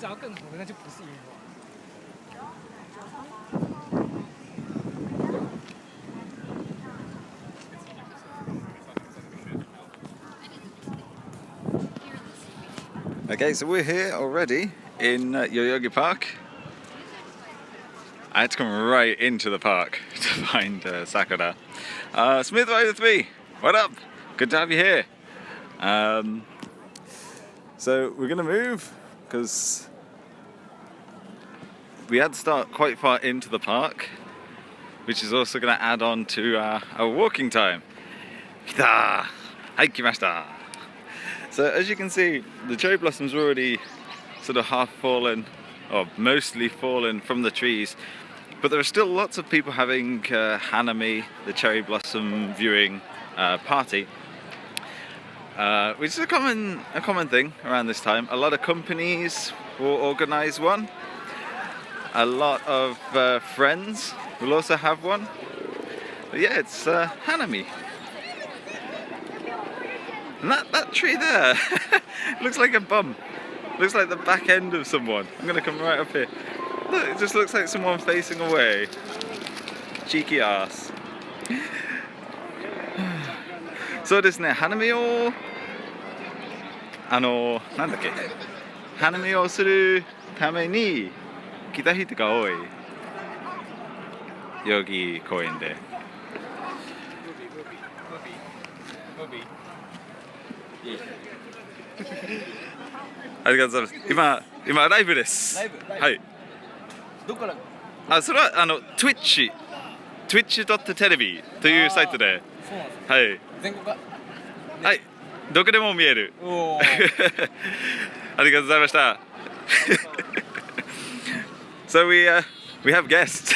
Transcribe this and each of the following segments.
想要更好的，那就不是樱花。Okay, so we're here already in Yoyogi Park. I had to come right into the park to find Sakura. Smooth Ride with me, what up? Good to have you here. So we're gonna move because we had to start quite far into the park, which is also gonna add on to our walking time. Kita! Hai, kimashita! So as you can see, the cherry blossoms are already sort of half fallen, or mostly fallen from the trees, but there are still lots of people having Hanami, the cherry blossom viewing party, which is a common thing around this time. A lot of companies will organise one. A lot of friends will also have one. But yeah, it's Hanami. And that tree there looks like a bum. Looks like the back end of someone. I'm gonna come right up here. Look, it just looks like someone facing away. Cheeky ass. そうですね、花見をなんだっけ、花見をするために来た人が多い。代々木公園で。ありがとうございます。今ライブです。ライブ。はい。どこから？それはTwitch.tv というサイトで。そうなんです。はい。全国か。はい。どこでも見える。おお。ありがとうございました。So we have guests.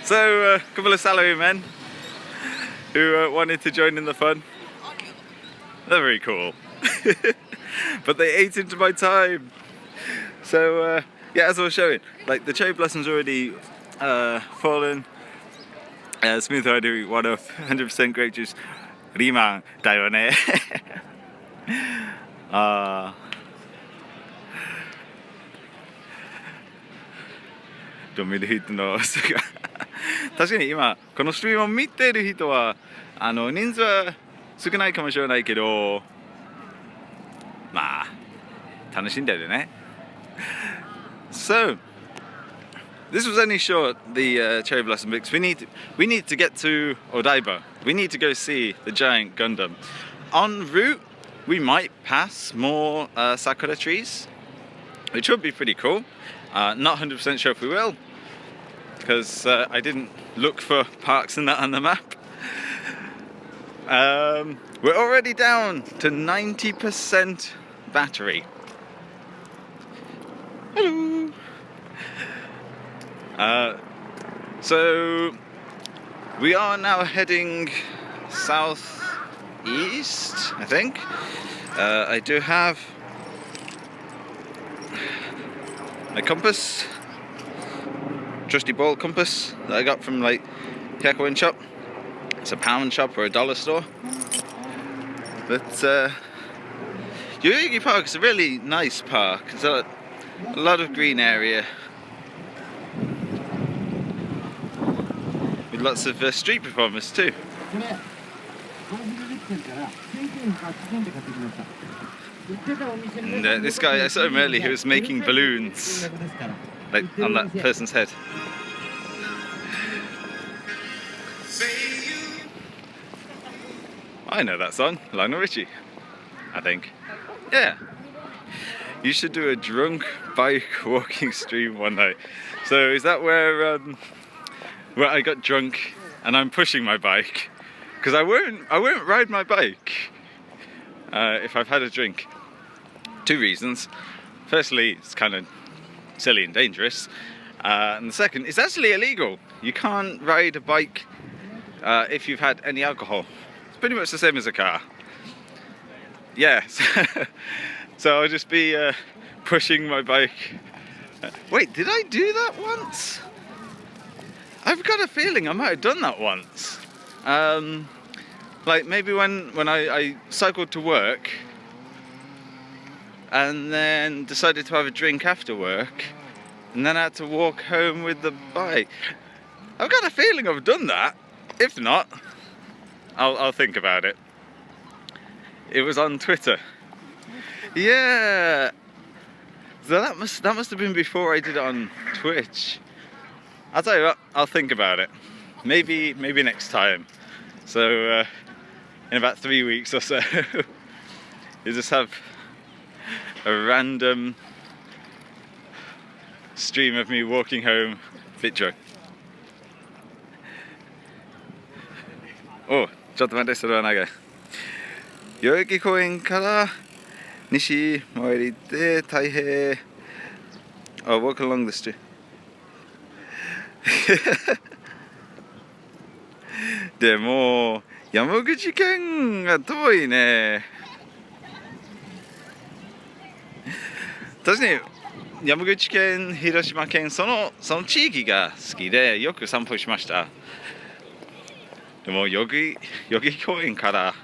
So a couple of salary men who wanted to join in the fun. They're very cool. But they ate into my time. So yeah, as I was showing, like the cherry blossoms already fallen. Smooth Ride, one of 100% grape juice. Riman だよね。見る人の確かに今このストリームを見ている人は人数は少ないかもしれないけど、まあ楽しんでるね。So this was only short, the cherry blossom, because we need to get to Odaiba. We need to go see the Giant Gundam. En route, we might pass more Sakura trees, which would be pretty cool. Not 100% sure if we will, because I didn't look for parks and that on the map. We're already down to 90% battery. Hello! So we are now heading southeast, I think. I do have my compass, trusty ball compass that I got from like Kyakuen shop. It's a pound shop or a dollar store. But Yoyogi Park is a really nice park. It's a lot of green area. With lots of street performers too. And this guy, I saw him earlier, he was making balloons like on that person's head. I know that song, Lionel Richie, I think. Yeah. You should do a drunk bike walking stream one night. So is that where I got drunk and I'm pushing my bike? Because I won't ride my bike if I've had a drink. 2 reasons. Firstly, it's kind of silly and dangerous. And the second, it's actually illegal. You can't ride a bike if you've had any alcohol. It's pretty much the same as a car. Yeah, so I'll just be pushing my bike. Wait, did I do that once? I've got a feeling I might have done that once. Like maybe when I cycled to work and then decided to have a drink after work, and then I had to walk home with the bike. I've got a feeling I've done that. If not, I'll think about it. It was on Twitter. Yeah. So that must have been before I did it on Twitch. I'll tell you what, I'll think about it. Maybe next time. So in about 3 weeks or so, you just have a random stream of me walking home, bit drunk. Oh, ちょっと待って、それは長い。代々木公園から西回りで太平。Oh, walk along the street. でも山口県が遠いね。確かに山口県、広島県、その地域が好きでよく散歩しました。でも代々木公園から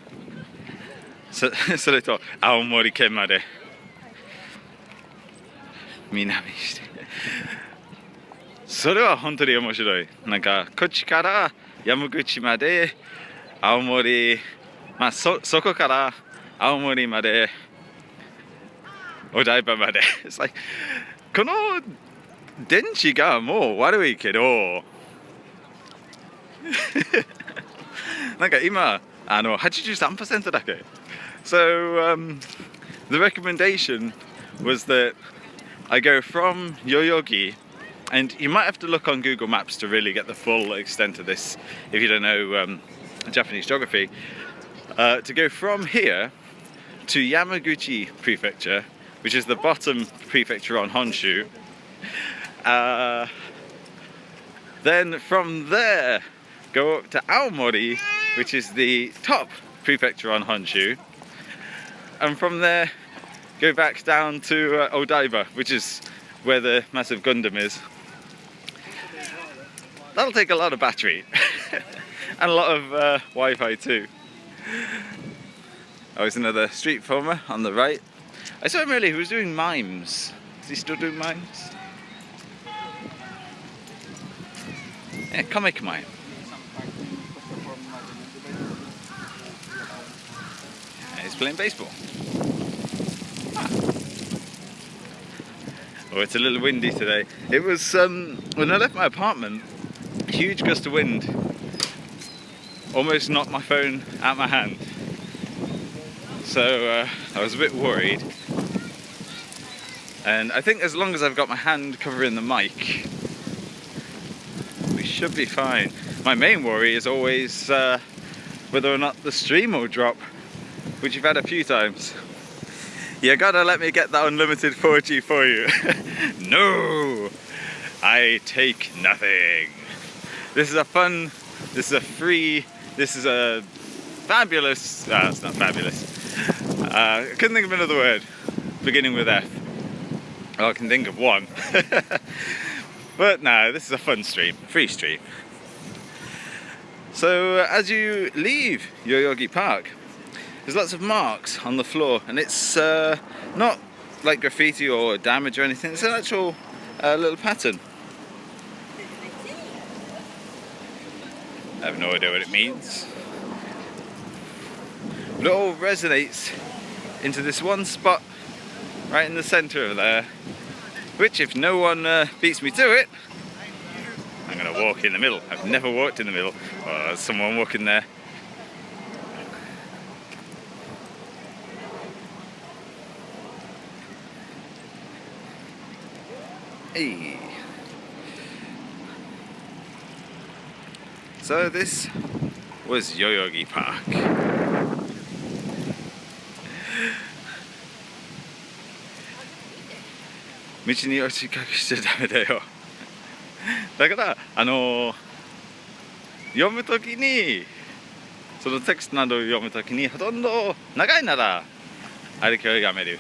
それと青森県まで南してそれは本当に面白い。なんかこっちから山口まで青森、まあそこから青森までお台場までこの電池がもう悪いけどなんか今83% だけ。So the recommendation was that I go from Yoyogi, and you might have to look on Google Maps to really get the full extent of this if you don't know Japanese geography, to go from here to Yamaguchi Prefecture, which is the bottom prefecture on Honshu. Then from there go up to Aomori, which is the top prefecture on Honshu, and from there go back down to Odaiba, which is where the massive Gundam is. That'll take a lot of battery and a lot of Wi-Fi too. Oh, there's another street performer on the right. I saw him earlier, he was doing mimes. Is he still doing mimes? Yeah, comic mime. He's playing baseball. Ah. Oh, it's a little windy today. It was, when I left my apartment, a huge gust of wind almost knocked my phone out my hand. So I was a bit worried. And I think as long as I've got my hand covering the mic, we should be fine. My main worry is always whether or not the stream will drop, which you've had a few times. You gotta let me get that unlimited 4G for you. No, I take nothing. This is a fun, this is a free, this is a fabulous, it's not fabulous. I couldn't think of another word beginning with F. Oh, I can think of one. But no, this is a fun stream, free stream. So as you leave Yoyogi Park, there's lots of marks on the floor, and it's not like graffiti or damage or anything, it's an actual little pattern. I have no idea what it means. But it all resonates into this one spot right in the centre of there, which if no one beats me to it, I'm going to walk in the middle. I've never walked in the middle. Oh, there's someone walking there. Hey. So this was Yoyogi Park.道に押し隠しちゃダメだよ。だから読むときにそのテクストなどを読むときにほとんど長いなら歩きをやめる。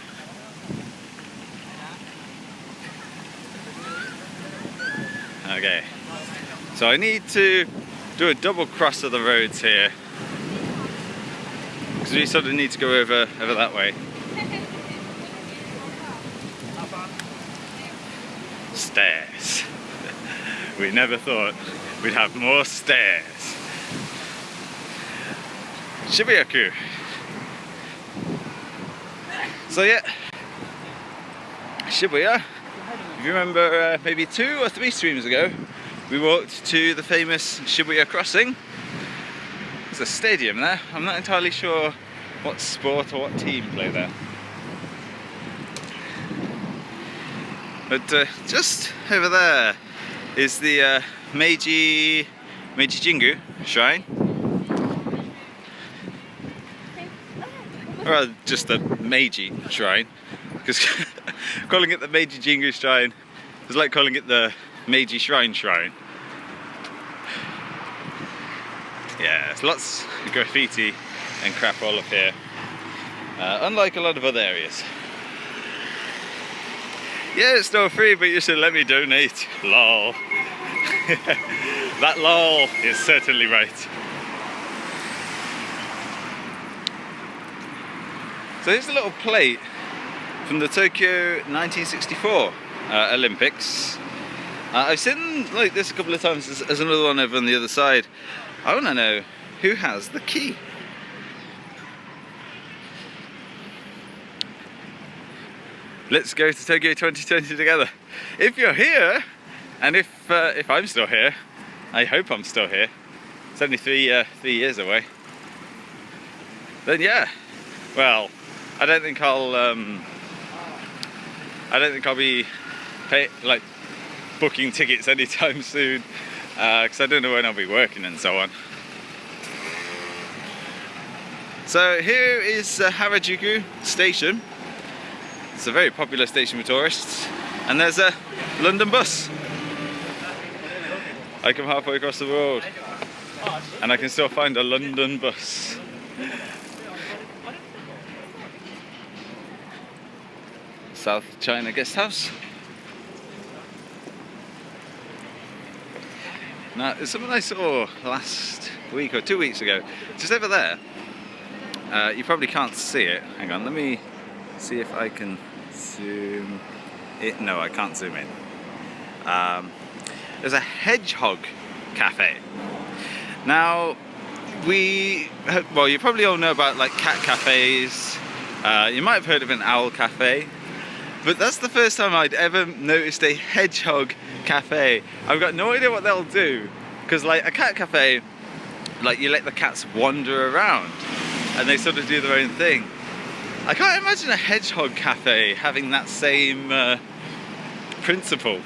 Okay, so I need to do a double cross of the roads here because we sort of need to go over that way. stairs. We never thought we'd have more stairs. Shibuya-ku. So yeah, Shibuya. If you remember, maybe 2 or 3 streams ago, we walked to the famous Shibuya crossing. There's a stadium there. I'm not entirely sure what sport or what team play there. But just over there is the Meiji Jingu shrine. Or just the Meiji shrine. Because calling it the Meiji Jingu shrine is like calling it the Meiji shrine. Yeah, there's lots of graffiti and crap all up here. Unlike a lot of other areas. Yeah, it's not free, but you should let me donate. Lol. That lol is certainly right. So here's a little plate from the Tokyo 1964 Olympics. I've seen like this a couple of times. There's another one over on the other side. I want to know who has the key. Let's go to Tokyo 2020 together. If you're here, and if I'm still here, I hope I'm still here. It's only 3 years away. Then yeah, well, I don't think I'll be booking tickets anytime soon, because I don't know when I'll be working and so on. So here is Harajuku Station. It's a very popular station for tourists, and there's a London bus. I come halfway across the road and I can still find a London bus. South China Guest House. Now, there's something I saw last week or 2 weeks ago, just over there. You probably can't see it. Hang on, let me see if I can zoom it. No, I can't zoom in. There's a hedgehog cafe. Now, you probably all know about like cat cafes. You might have heard of an owl cafe, but that's the first time I'd ever noticed a hedgehog cafe. I've got no idea what they'll do, because like a cat cafe, like you let the cats wander around and they sort of do their own thing. I can't imagine a hedgehog cafe having that same principle.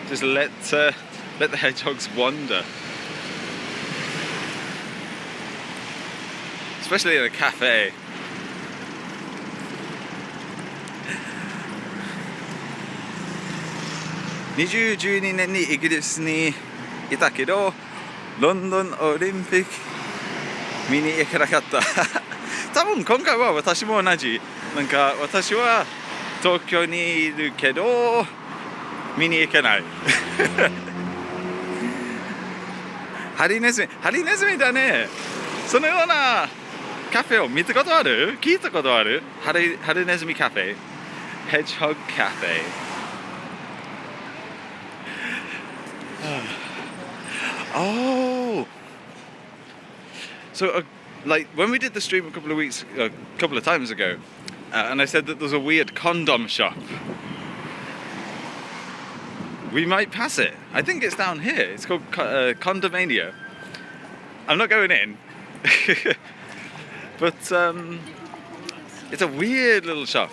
Just let the hedgehogs wander. Especially in a cafe. ...2012年にイギリスにいたけど、ロンドンオリンピック見に行けなかった。多分今回は私も同じ。なんか私は東京にいるけど見に行けない。ハリネズミだね。そのようなカフェを見たことある？聞いたことある？ハリネズミカフェ。Hedgehog Cafe. Oh, so like when we did the stream a couple of times ago, and I said that there's a weird condom shop. We might pass it. I think it's down here. It's called Condomania. I'm not going in, but it's a weird little shop.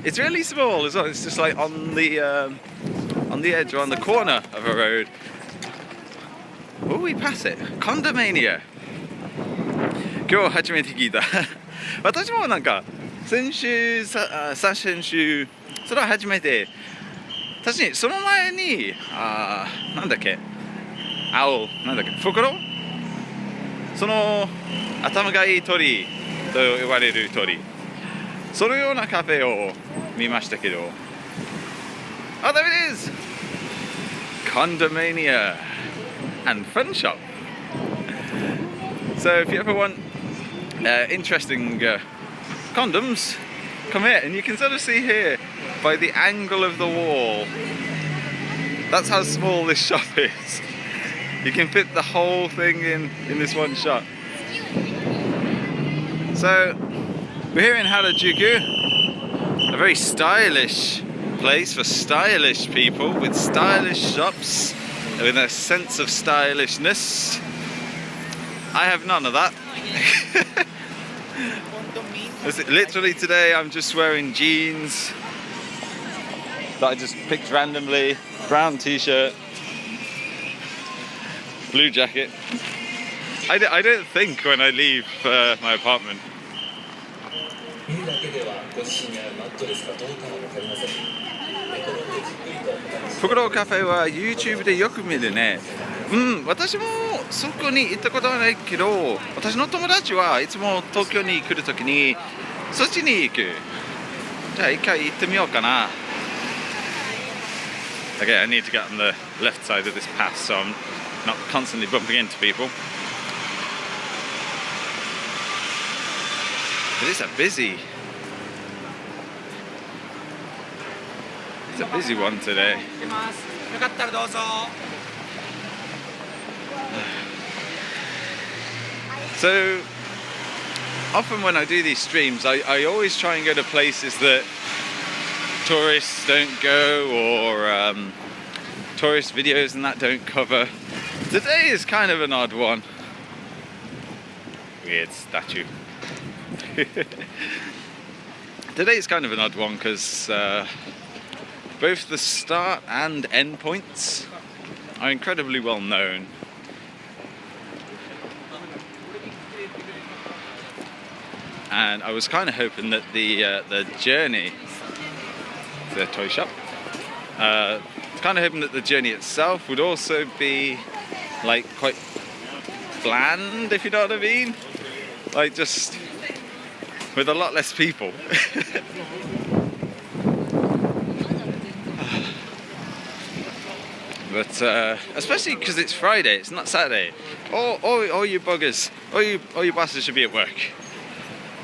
It's really small as well. It's just like on the edge or on the corner of a road. Will we pass it? Condomania. 今日初めて聞いた。私もなんか先週それは初めて。確かにその前になんだっけ、フクロウ、その頭がいい鳥と呼ばれる鳥、そのようなカフェを見ましたけど。Oh, there it is! Condomania and Fun Shop. So if you ever want interesting condoms, come here, and you can sort of see here by the angle of the wall That's how small this shop is. You can fit the whole thing in this one shop. So we're here in Jikyuu, a very stylish place for stylish people with stylish shops with a sense of stylishness. I have none of that. Literally today I'm just wearing jeans that I just picked randomly, brown t-shirt, blue jacket. I don't think when I leave my apartment. Fukuro Cafe は YouTube でよく見るね。私もそこに行ったことはないけど、私の友達はいつも東京に来るときにそっちに行く。じゃあ一回行ってみようかな。Okay, I need to get on the left side of this path so I'm not constantly bumping into people. But it's a busy one today. So often when I do these streams, I always try and go to places that tourists don't go, or tourist videos and that don't cover. Today is kind of an odd one. Weird statue. Today is kind of an odd one because both the start and end points are incredibly well known. And I was kind of hoping that the journey, the toy shop, kind of hoping that the journey itself would also be like quite bland, if you know what I mean, like just with a lot less people. But especially because it's Friday, it's not Saturday. All you buggers, all you bastards should be at work.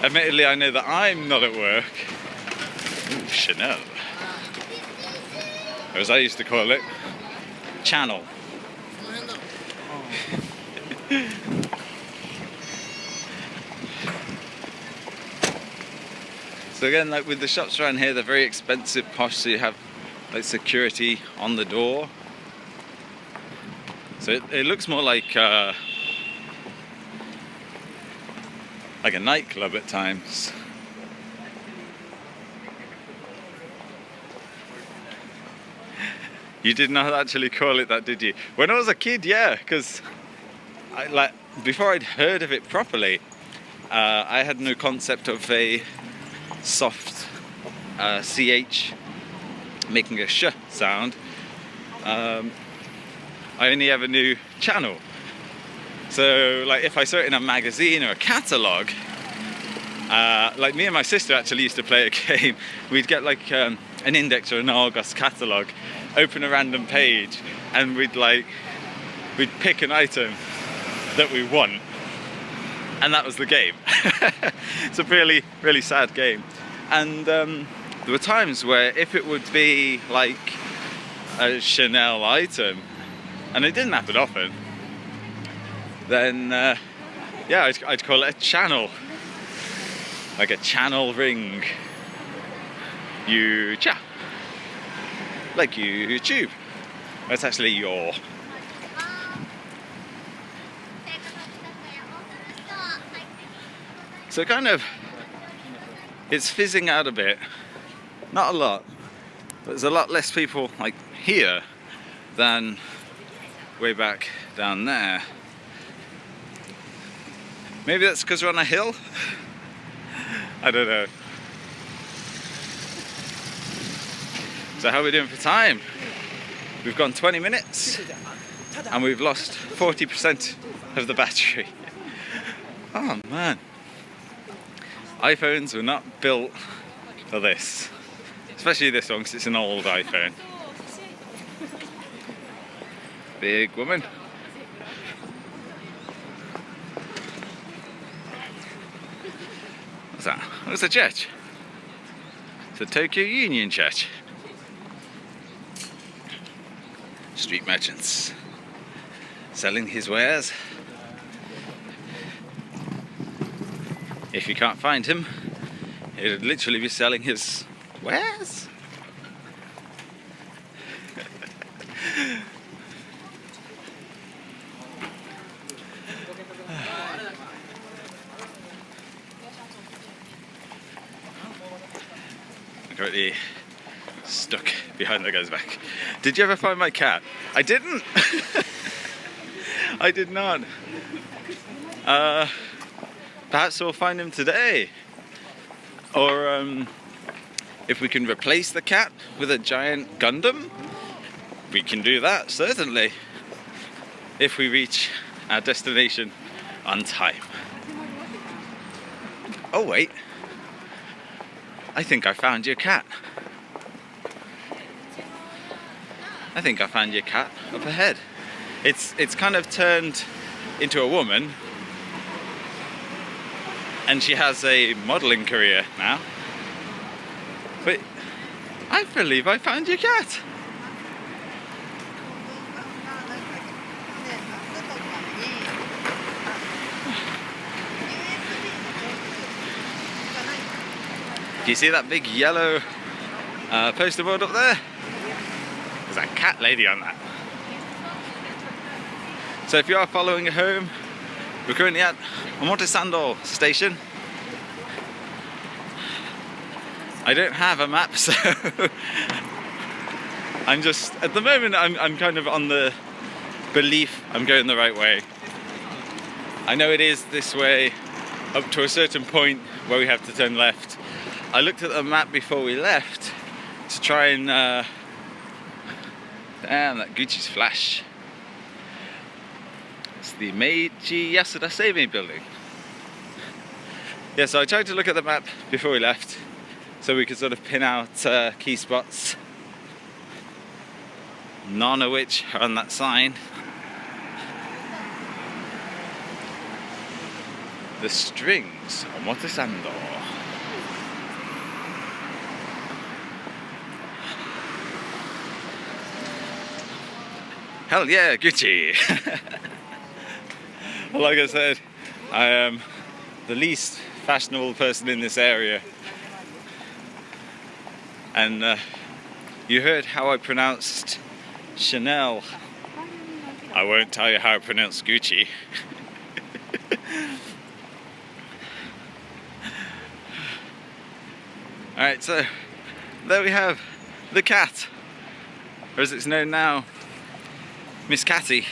Admittedly, I know that I'm not at work. Ooh, Chanel. Or as I used to call it, Channel. So again, like with the shops around here, they're very expensive, posh, so you have like security on the door. So it looks more like a nightclub at times. You did not actually call it that, did you? When I was a kid, yeah, because before I'd heard of it properly, I had no concept of a soft CH making a sh sound. I only ever knew channel. So like if I saw it in a magazine or a catalogue, like me and my sister actually used to play a game. We'd get like an index or an Argos catalogue, open a random page, and we'd pick an item that we want, and that was the game. It's a really, really sad game. And there were times where if it would be like a Chanel item, and it didn't happen often, then yeah, I'd call it a channel, like a channel ring. You-cha, like YouTube. That's actually your. So kind of, it's fizzing out a bit. Not a lot, but there's a lot less people like here than way back down there. Maybe that's because we're on a hill? I don't know. So how are we doing for time? We've gone 20 minutes and we've lost 40% of the battery. Oh man. iPhones were not built for this. Especially this one because it's an old iPhone. Big woman. What's that? What's the church? It's the Tokyo Union Church. street merchants selling his wares. If you can't find him, he would literally be selling his wares. I'm currently stuck behind that guy's back. Did you ever find my cat? I didn't. I did not. Perhaps we'll find him today. Or if we can replace the cat with a giant Gundam, we can do that, certainly. If we reach our destination on time. Oh wait. I think I found your cat. I think I found your cat up ahead. It's kind of turned into a woman, and she has a modeling career now. But I believe I found your cat. Do you see that big yellow poster board up there? There's a cat lady on that. So if you are following at home, we're currently at Omotesando station. I don't have a map, so I'm just, at the moment I'm kind of on the belief I'm going the right way. I know it is this way up to a certain point where we have to turn left. I looked at the map before we left to try and damn, that Gucci's flash. It's the Meiji Yasuda Seimei building. Yeah, so I tried to look at the map before we left so we could sort of pin out key spots, none of which are on that sign. The strings, Omotesando. Hell yeah, Gucci! Like I said, I am the least fashionable person in this area. And you heard how I pronounced Chanel. I won't tell you how I pronounce Gucci. Alright, so there we have the cat, or as it's known now, Miss Catty.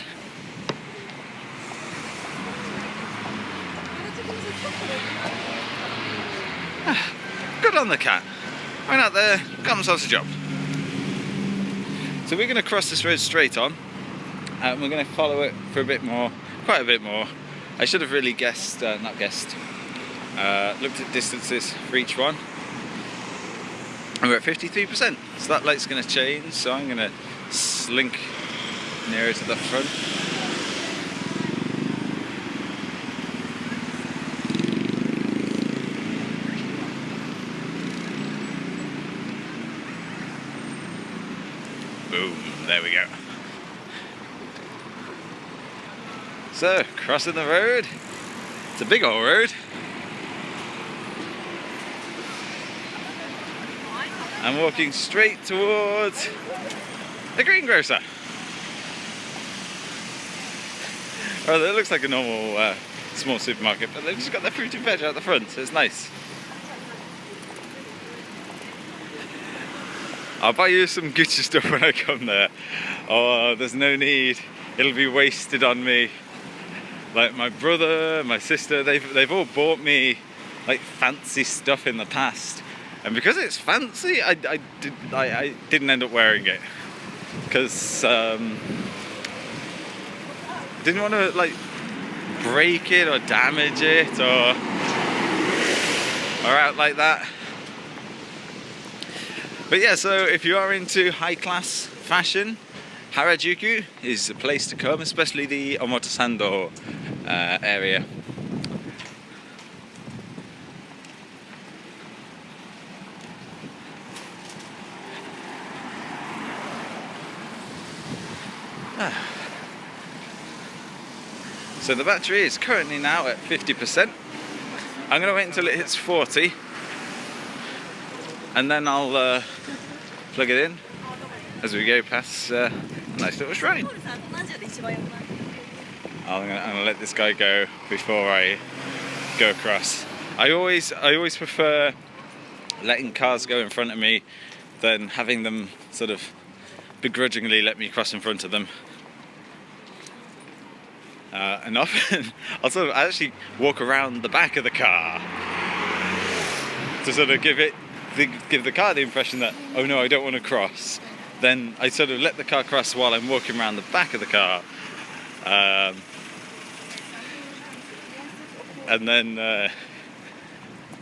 Good on the cat. Went out there, got themselves a job. So we're going to cross this road straight on, and we're going to follow it for a bit more, quite a bit more. I should have really looked at distances for each one. And we're at 53%, so that light's going to change, so I'm going to slink nearer to the front. Boom, there we go. So, crossing the road. It's a big old road. I'm walking straight towards the greengrocer. Well, it looks like a normal small supermarket, but they've just got their fruit and veg out the front, so it's nice. I'll buy you some Gucci stuff when I come there. Oh, there's no need. It'll be wasted on me. Like my brother, my sister, they've all bought me like fancy stuff in the past. And because it's fancy, I didn't end up wearing it. Because didn't want to like break it or damage it or out like that. But yeah, so if you are into high class fashion, Harajuku is a place to come, especially the Omotesando area. So the battery is currently now at 50%. I'm going to wait until it hits 40 and then I'll plug it in as we go past a nice little shrine. I'm gonna let this guy go before I go across. I always prefer letting cars go in front of me than having them sort of begrudgingly let me cross in front of them. And often I'll sort of actually walk around the back of the car to sort of give the car the impression that, oh no, I don't want to cross. Then I sort of let the car cross while I'm walking around the back of the car. And then, oh,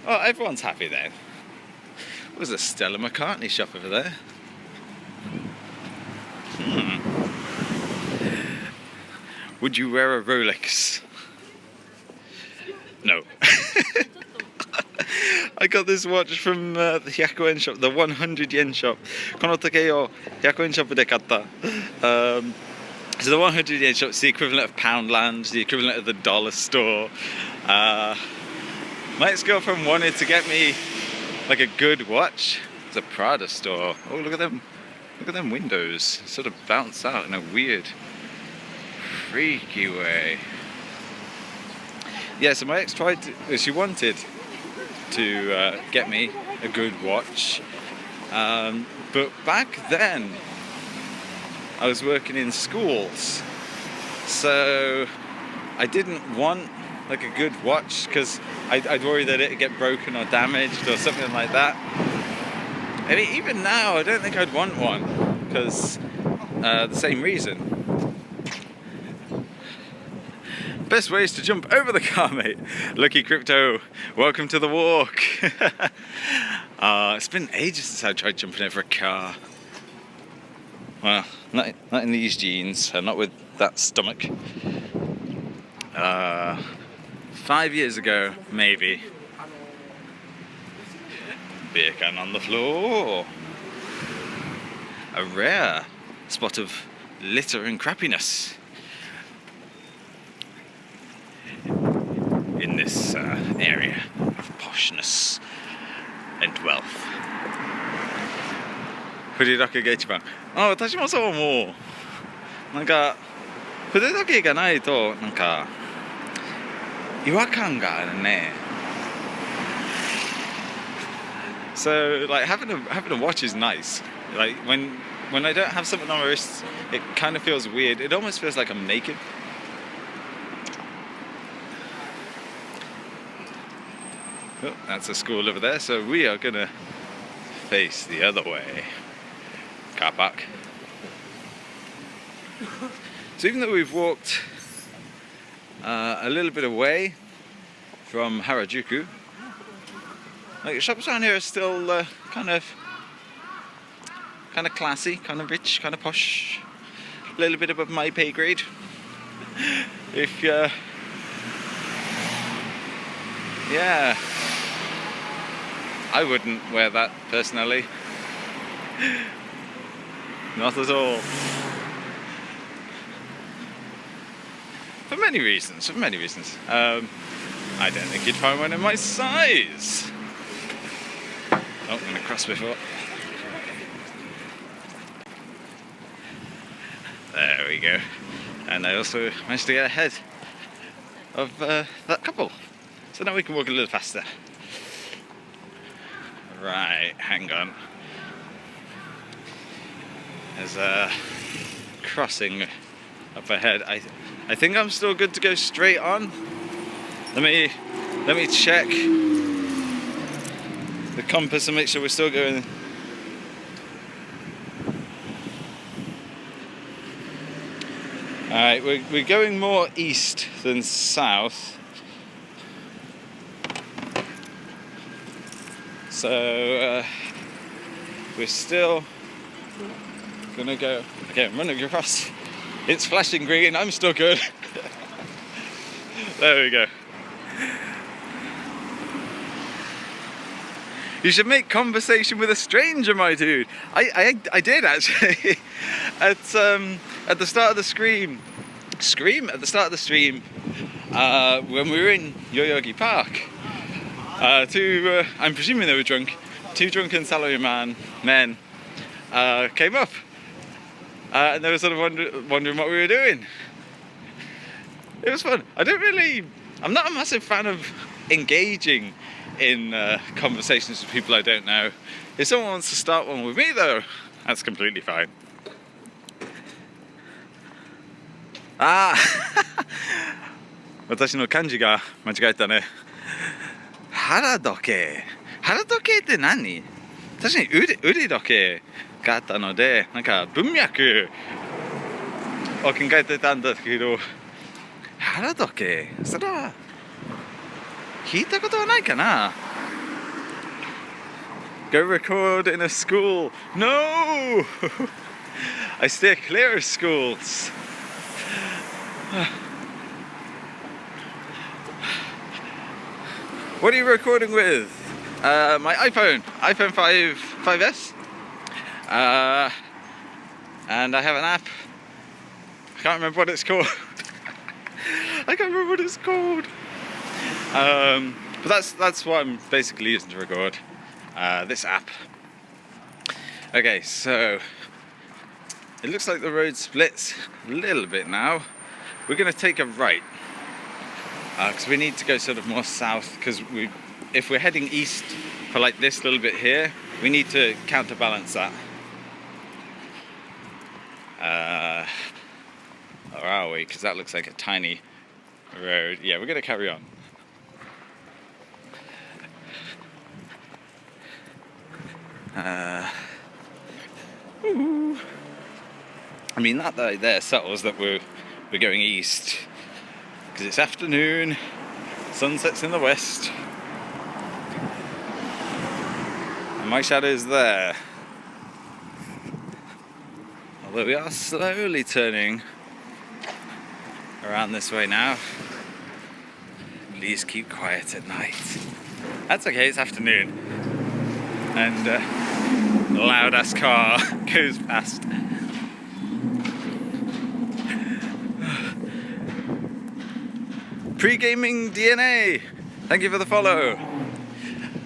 everyone's happy then. There's a Stella McCartney shop over there. Would you wear a Rolex? No. I got this watch from the 100 yen shop, the 100 yen shop. この時計を100円ショップで買った。So the 100 yen shop is the equivalent of Poundland, the equivalent of the dollar store. My ex-girlfriend wanted to get me like a good watch. It's a Prada store. Oh, look at them. Look at them windows. Sort of bounce out in a weird, freaky way. Yeah, so my ex she wanted to get me a good watch. But back then, I was working in schools, so I didn't want like a good watch because I'd worry that it'd get broken or damaged or something like that. I mean, even now, I don't think I'd want one because the same reason. Best way is to jump over the car, mate. Lucky Crypto, welcome to the walk. It's been ages since I tried jumping over a car. Well, not in these jeans, not with that stomach. 5 years ago, maybe. Beer can on the floor. A rare spot of litter and crappiness in this area of poshness and wealth. 筆だけが一番。私もそう思う。なんか筆時計がないとなんか違和感があるね。So like having a watch is nice. Like when I don't have something on my wrist, it kind of feels weird. It almost feels like I'm naked. Oh, that's a school over there, so we are gonna face the other way. Car park. So even though we've walked a little bit away from Harajuku, like the shops around here are still kind of classy, kind of rich, kind of posh, a little bit above my pay grade. If yeah, I wouldn't wear that personally. Not at all. For many reasons. I don't think you'd find one in my size. Oh, I'm going to cross before. There we go. And I also managed to get ahead of that couple. So now we can walk a little faster. Right, hang on. There's a crossing up ahead. I think I'm still good to go straight on. Let me check the compass and make sure we're still going. Alright, we're going more east than south. So we're still gonna go. Okay, I'm running across. It's flashing green, I'm still good. There we go. You should make conversation with a stranger, my dude. I did actually. At the start of the stream at the start of the stream, when we were in Yoyogi Park, I'm presuming they were drunk. Two drunken salaryman men came up, and they were sort of wondering what we were doing. It was fun. I'm not a massive fan of engaging in conversations with people I don't know. If someone wants to start one with me though, that's completely fine. Watashi no kanji ga machigaeta ne. Haradoke. Haradokeって何? 確かに腕時計があったので、なんか文脈を考えてたんだけど、腹時計、それは聞いたことはないかな。Go record in a school. No! I steer clear of schools. What are you recording with? My iPhone 5S. And I have an app. I can't remember what it's called. But that's what I'm basically using to record. This app. Okay, so it looks like the road splits a little bit now. We're going to take a right because we need to go sort of more south, because if we're heading east for like this little bit here, we need to counterbalance that. Or are we? Because that looks like a tiny road. Yeah, we're going to carry on. I mean, that there settles that we're going east, because it's afternoon, sunset's in the west, and my shadow's there. Although we are slowly turning around this way now. Please keep quiet at night. That's okay, it's afternoon. And a loud ass car goes past. Pre-gaming DNA, thank you for the follow.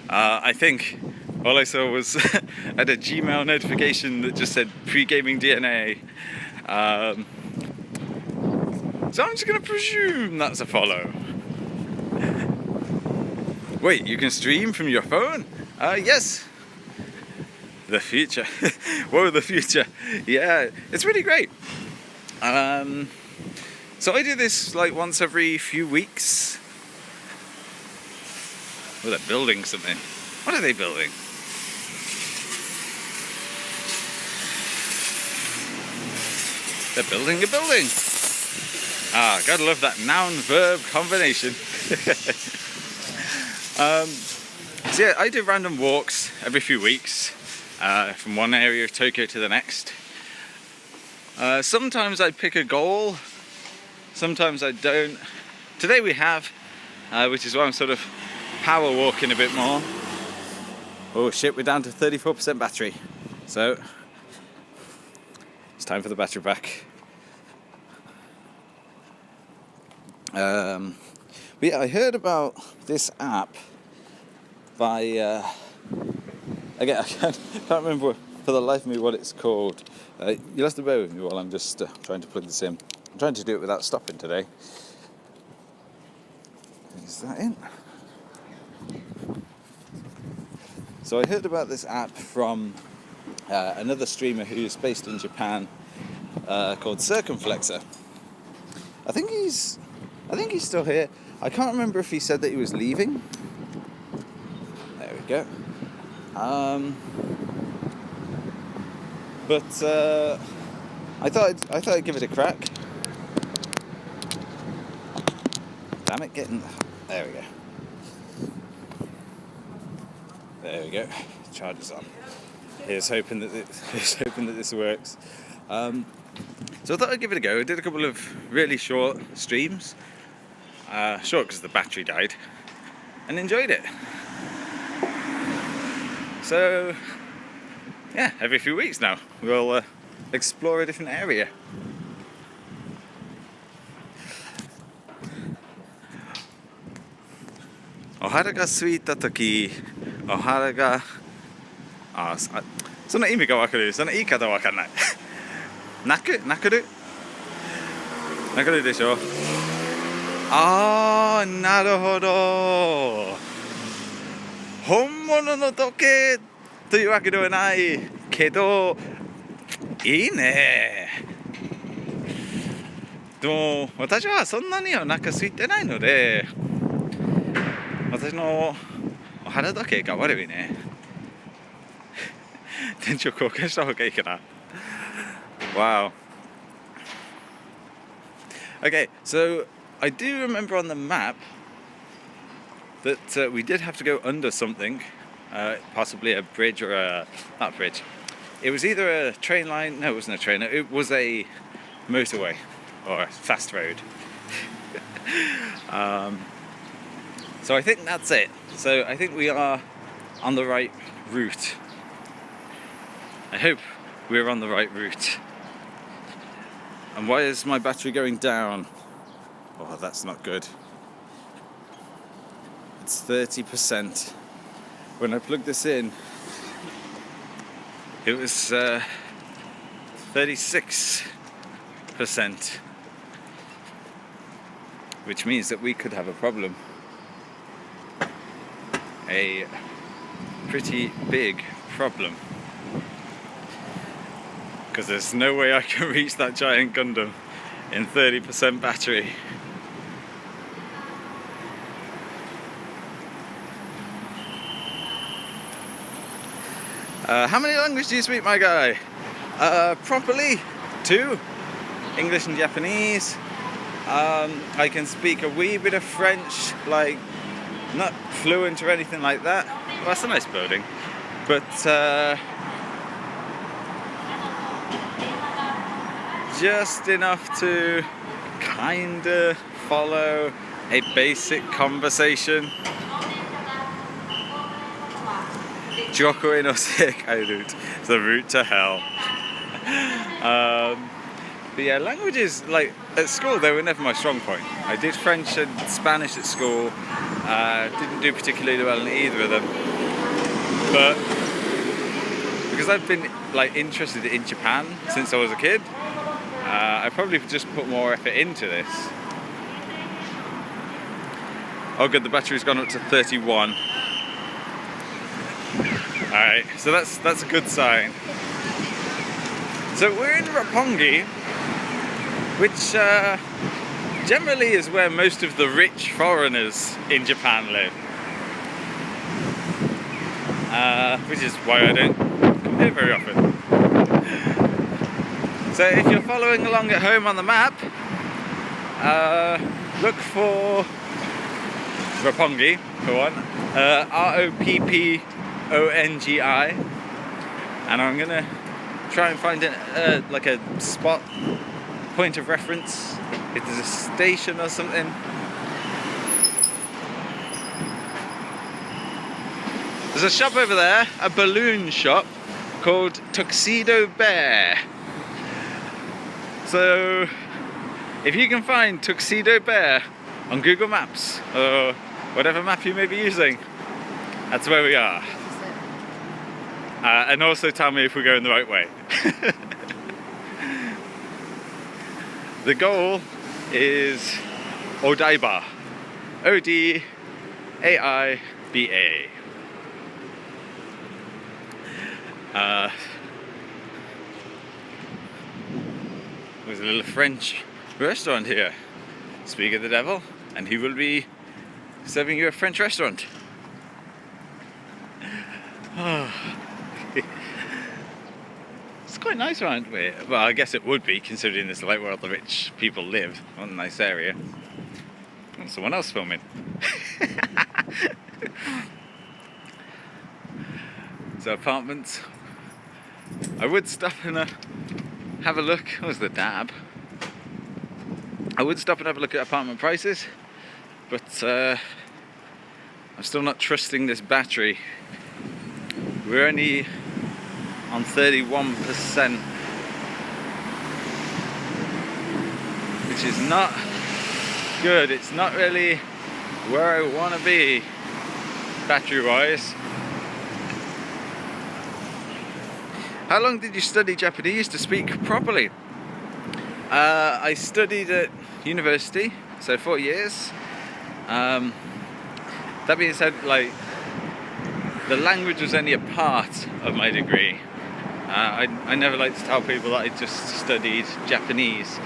I think all I saw was I had a Gmail notification that just said pre-gaming DNA. So I'm just going to presume that's a follow. Wait, you can stream from your phone? Yes. The future. Whoa, the future. Yeah, it's really great. So I do this like once every few weeks. Oh, they're building something. What are they building? They're building a building. Gotta love that noun-verb combination. So yeah, I do random walks every few weeks from one area of Tokyo to the next. Sometimes I pick a goal, sometimes I don't. Today we have, which is why I'm sort of power walking a bit more. Oh shit, we're down to 34% battery. So it's time for the battery pack. But yeah, I heard about this app by again, I can't remember for the life of me what it's called. You'll have to bear with me while I'm just trying to plug this in. I'm trying to do it without stopping today. Is that in? So I heard about this app from another streamer who's based in Japan called Circumflexor. I think he's still here. I can't remember if he said that he was leaving. There we go. But I thought I'd give it a crack. Damn it, there we go. There we go. Charger's on. Here's hoping that this works. So I thought I'd give it a go. I did a couple of really short streams. Short because the battery died. And enjoyed it. So, yeah, every few weeks now we'll explore a different area. Ohara ga suita toki, ohara ga... その意味がわかる。その言い方わかんない。泣くでしょ。なるほど。本物の時計というわけではないけど、いいね。でも私はそんなにお腹空いてないので、私のお肌時計が悪いね。天井交換した方がいいかな。Wow. Okay, so I do remember on the map that we did have to go under something, possibly a bridge or not a bridge. It was either a train line. No, it wasn't a train. It was a motorway or a fast road. So I think that's it. So I think we are on the right route. I hope we're on the right route. And why is my battery going down? Oh, that's not good. It's 30%. When I plugged this in, it was 36%. Which means that we could have a problem. A pretty big problem. Because there's no way I can reach that Giant Gundam in 30% battery. How many languages do you speak, my guy? Properly, 2. English and Japanese. I can speak a wee bit of French, like not fluent or anything like that. Well, that's a nice building. But just enough to kinda follow a basic conversation. Jokoi no Seikai route, the route to hell. But yeah, languages, like at school, they were never my strong point. I did French and Spanish at school. Didn't do particularly well in either of them. But because I've been like interested in Japan since I was a kid, I probably just put more effort into this. Oh good, the battery's gone up to 31. Alright, so that's a good sign. So we're in Roppongi, which generally is where most of the rich foreigners in Japan live. Which is why I don't come here very often. So if you're following along at home on the map, look for Roppongi for one, Roppongi, and I'm gonna try and find like a spot, point of reference, if there's a station or something. There's a shop over there, a balloon shop called Tuxedo Bear. So if you can find Tuxedo Bear on Google Maps or whatever map you may be using, that's where we are. And also tell me if we're going the right way. The goal is Odaiba. Odaiba. There's a little French restaurant here. Speak of the devil, and he will be serving you a French restaurant. It's quite nice around here. Well, I guess it would be, considering this is like where all the rich people live. What a nice area. Oh, someone else filming. So apartments. I would stop and have a look. What was the dab? I would stop and have a look at apartment prices, but I'm still not trusting this battery we're only on 31%, which is not good. It's not really where I want to be battery wise. How long did you study Japanese to speak properly? I studied at university, so 4 years. That being said, like, the language was only a part of my degree. I never like to tell people that I just studied Japanese,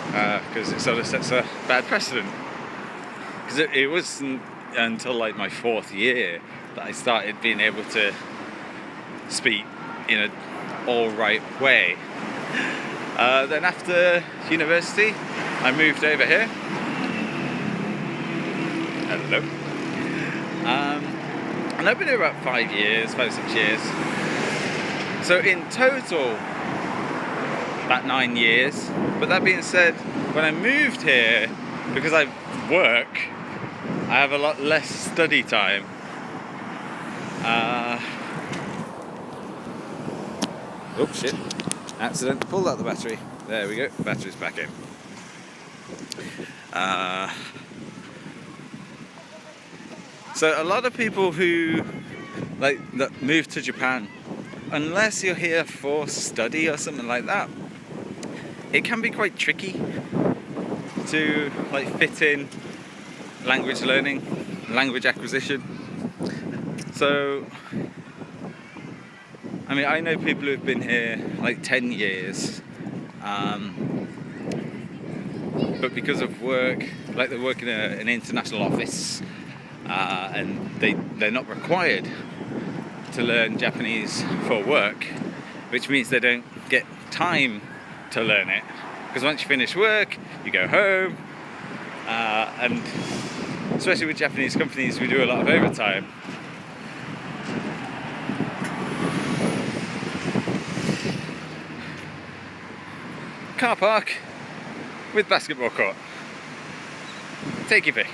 because it sort of sets a bad precedent. Because it wasn't until like my 4th year that I started being able to speak in an alright way. Then after university, I moved over here. Hello. And I've been here about 5 years, 5-6 years. So in total, about 9 years. But that being said, when I moved here, because I work, I have a lot less study time. Oh shit, accident, pulled out the battery. There we go, battery's back in. So a lot of people who that move to Japan, unless you're here for study or something like that, it can be quite tricky to like fit in language learning, language acquisition. So I mean, I know people who've been here like 10 years, but because of work, like they work in an international office, and they're not required to learn Japanese for work, which means they don't get time to learn it. Because once you finish work, you go home, and especially with Japanese companies, we do a lot of overtime. Car park with basketball court. Take your pick.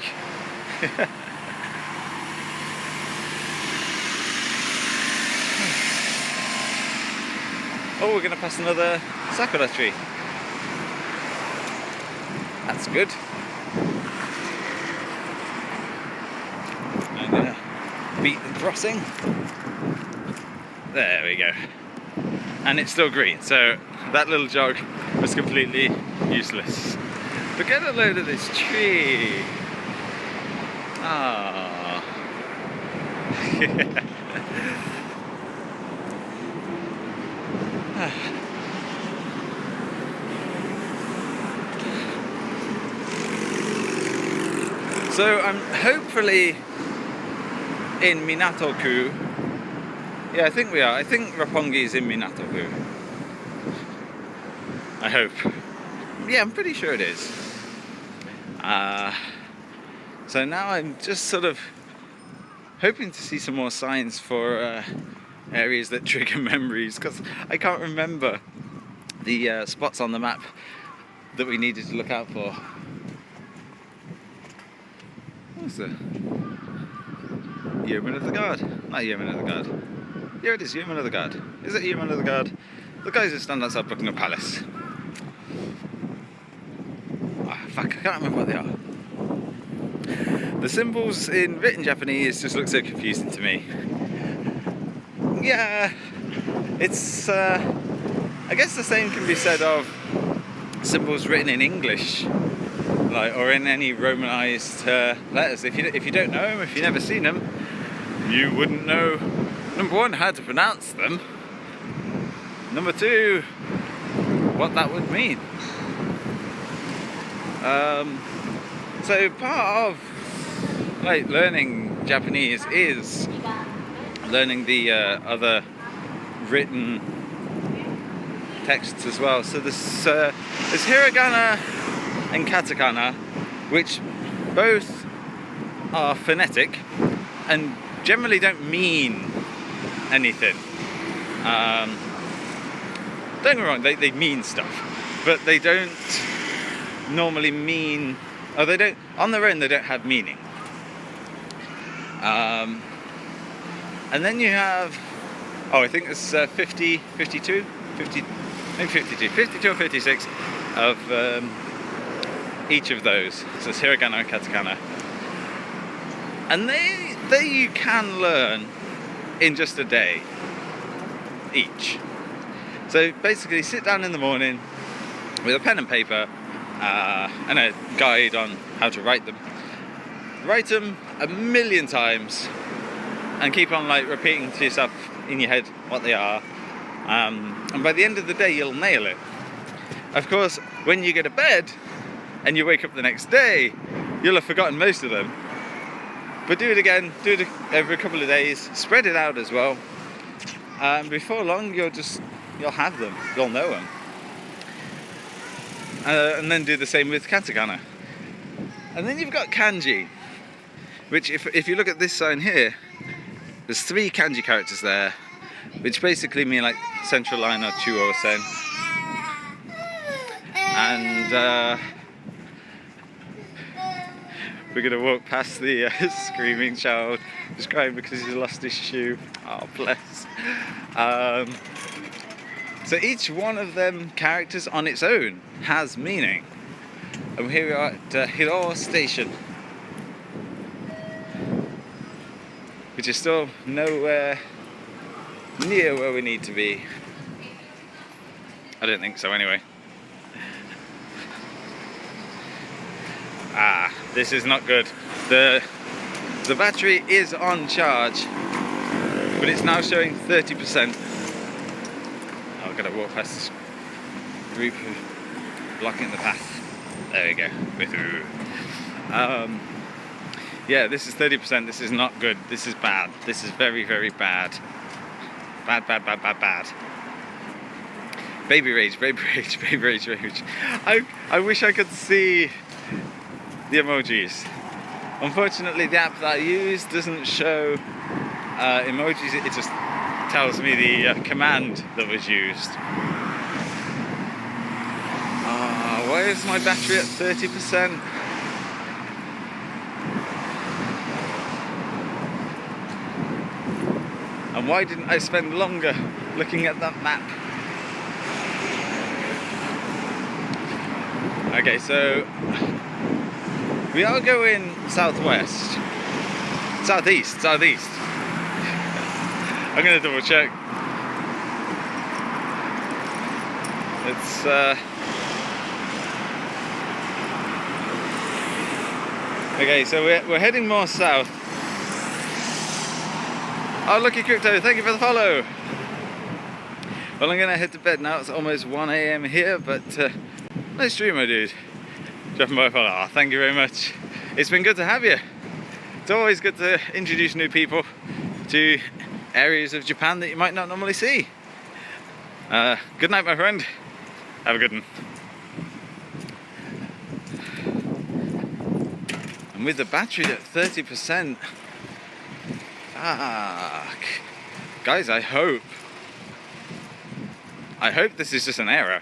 Oh, we're going to pass another Sakura tree. That's good. I'm going to beat the crossing. There we go. And it's still green, so that little jog was completely useless. But get a load of this tree. Ah. So I'm hopefully in Minato-ku. Yeah, I think we are. I think Roppongi is in Minato-ku. I hope. Yeah, I'm pretty sure it is. So now I'm just sort of hoping to see some more signs for areas that trigger memories, because I can't remember the spots on the map that we needed to look out for. What's the Yeoman of the Guard? Not Yeoman of the Guard. Here it is, Yeoman of the Guard. Is it Yeoman of the Guard? The guys who stand outside Buckingham Palace. Oh, fuck, I can't remember what they are. The symbols in written Japanese just look so confusing to me. Yeah, it's, I guess the same can be said of symbols written in English, like, or in any Romanized letters. If you don't know them, if you've never seen them, you wouldn't know, number one, how to pronounce them, number two, what that would mean. So part of like learning Japanese is learning the other written texts as well. So there's hiragana and katakana, which both are phonetic and generally don't mean anything. Don't get me wrong, they mean stuff, but they don't normally mean, or they don't, on their own they don't have meaning. And then you have Oh, I think it's 50, 52, 50, maybe 52, 52 or 56 of each of those. So it's hiragana and katakana. And they you can learn in just a day each. So basically sit down in the morning with a pen and paper and a guide on how to write them. Write them a million times and keep on like repeating to yourself in your head what they are. And by the end of the day you'll nail it. Of course, when you go to bed and you wake up the next day, you'll have forgotten most of them. But do it again, do it every couple of days, spread it out as well. And before long you'll have them, you'll know them. And then do the same with katakana. And then you've got kanji, which if you look at this sign here, there's 3 kanji characters there, which basically mean like central line or chuo-sen. And we're gonna walk past the screaming child who's crying because he's lost his shoe. Oh, bless. So each one of them characters on its own has meaning. And here we are at Hiro Station, which is still nowhere near where we need to be. I don't think so anyway. This is not good. The battery is on charge, but it's now showing 30%. Oh, I've got to walk past this group blocking the path. There we go. We're through. Yeah, this is 30%. This is not good. This is bad. This is very, very bad. Bad, bad, bad, bad, bad. Baby rage, baby rage, baby rage, rage. I wish I could see the emojis. Unfortunately, the app that I use doesn't show emojis. It just tells me the command that was used. Why is my battery at 30%? And why didn't I spend longer looking at that map? Okay, so we are going southwest, southeast. I'm gonna double check. It's okay, so we're heading more south. Oh, Lucky Crypto, thank you for the follow. Well, I'm gonna head to bed now. It's almost 1 AM here, but nice stream, my dude. Dropping by a follow. Oh, thank you very much. It's been good to have you. It's always good to introduce new people to areas of Japan that you might not normally see. Good night, my friend. Have a good one. And with the battery at 30%, fuck. Guys, I hope this is just an error,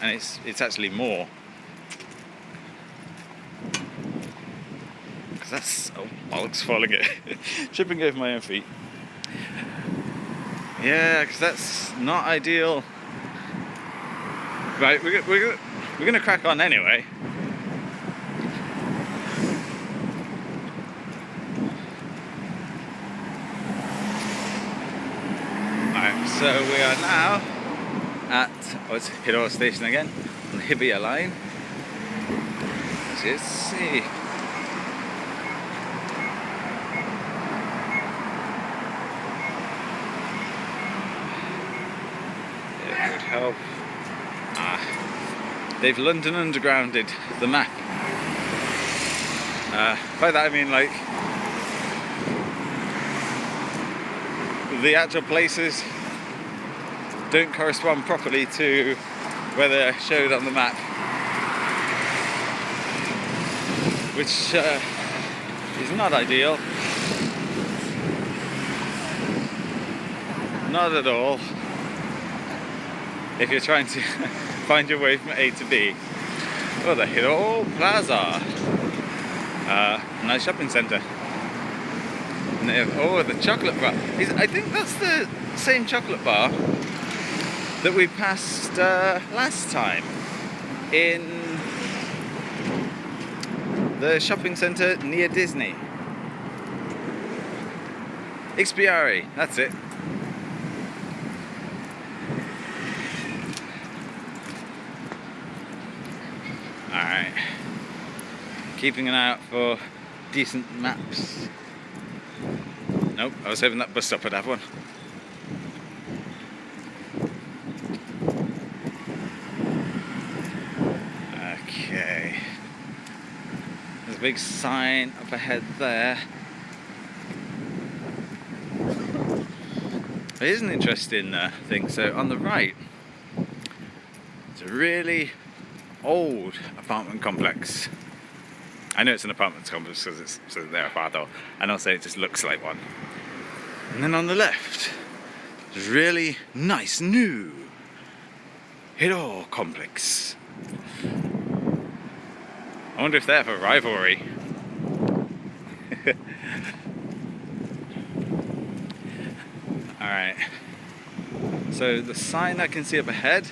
and it's actually more. Because that's bollocks falling it, tripping over my own feet. Yeah, because that's not ideal. Right, we're gonna crack on anyway. Alright, so we are now at it's Hiro Station again, on the Hibiya line. Let's see. It would help. They've London Undergrounded the map. By that I mean like the actual places don't correspond properly to where they're showed on the map, which is not ideal. Not at all. If you're trying to find your way from A to B. Oh, the Hiro Plaza. Nice shopping centre. And they have, oh, the chocolate bar. I think that's same chocolate bar that we passed last time in the shopping centre near Disney. Ikspiari, that's it. Alright. Keeping an eye out for decent maps. Nope, I was hoping that bus stop would have one. Okay. There's a big sign up ahead there. Here's an interesting thing. So on the right, it's a really old apartment complex. I know it's an apartment complex because it's their apartment, and also it just looks like one. And then on the left, there's a really nice new Hiro complex. I wonder if they have a rivalry. Alright, so the sign I can see up ahead,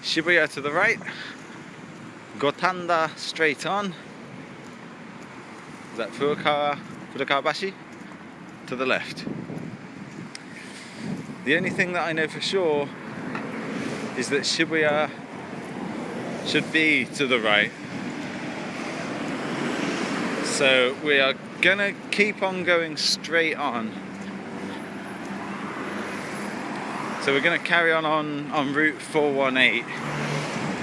Shibuya to the right, Gotanda straight on, is that Furukawa-bashi to the left. The only thing that I know for sure is that Shibuya should be to the right. So we are gonna keep on going straight on. So we're gonna carry on route 418.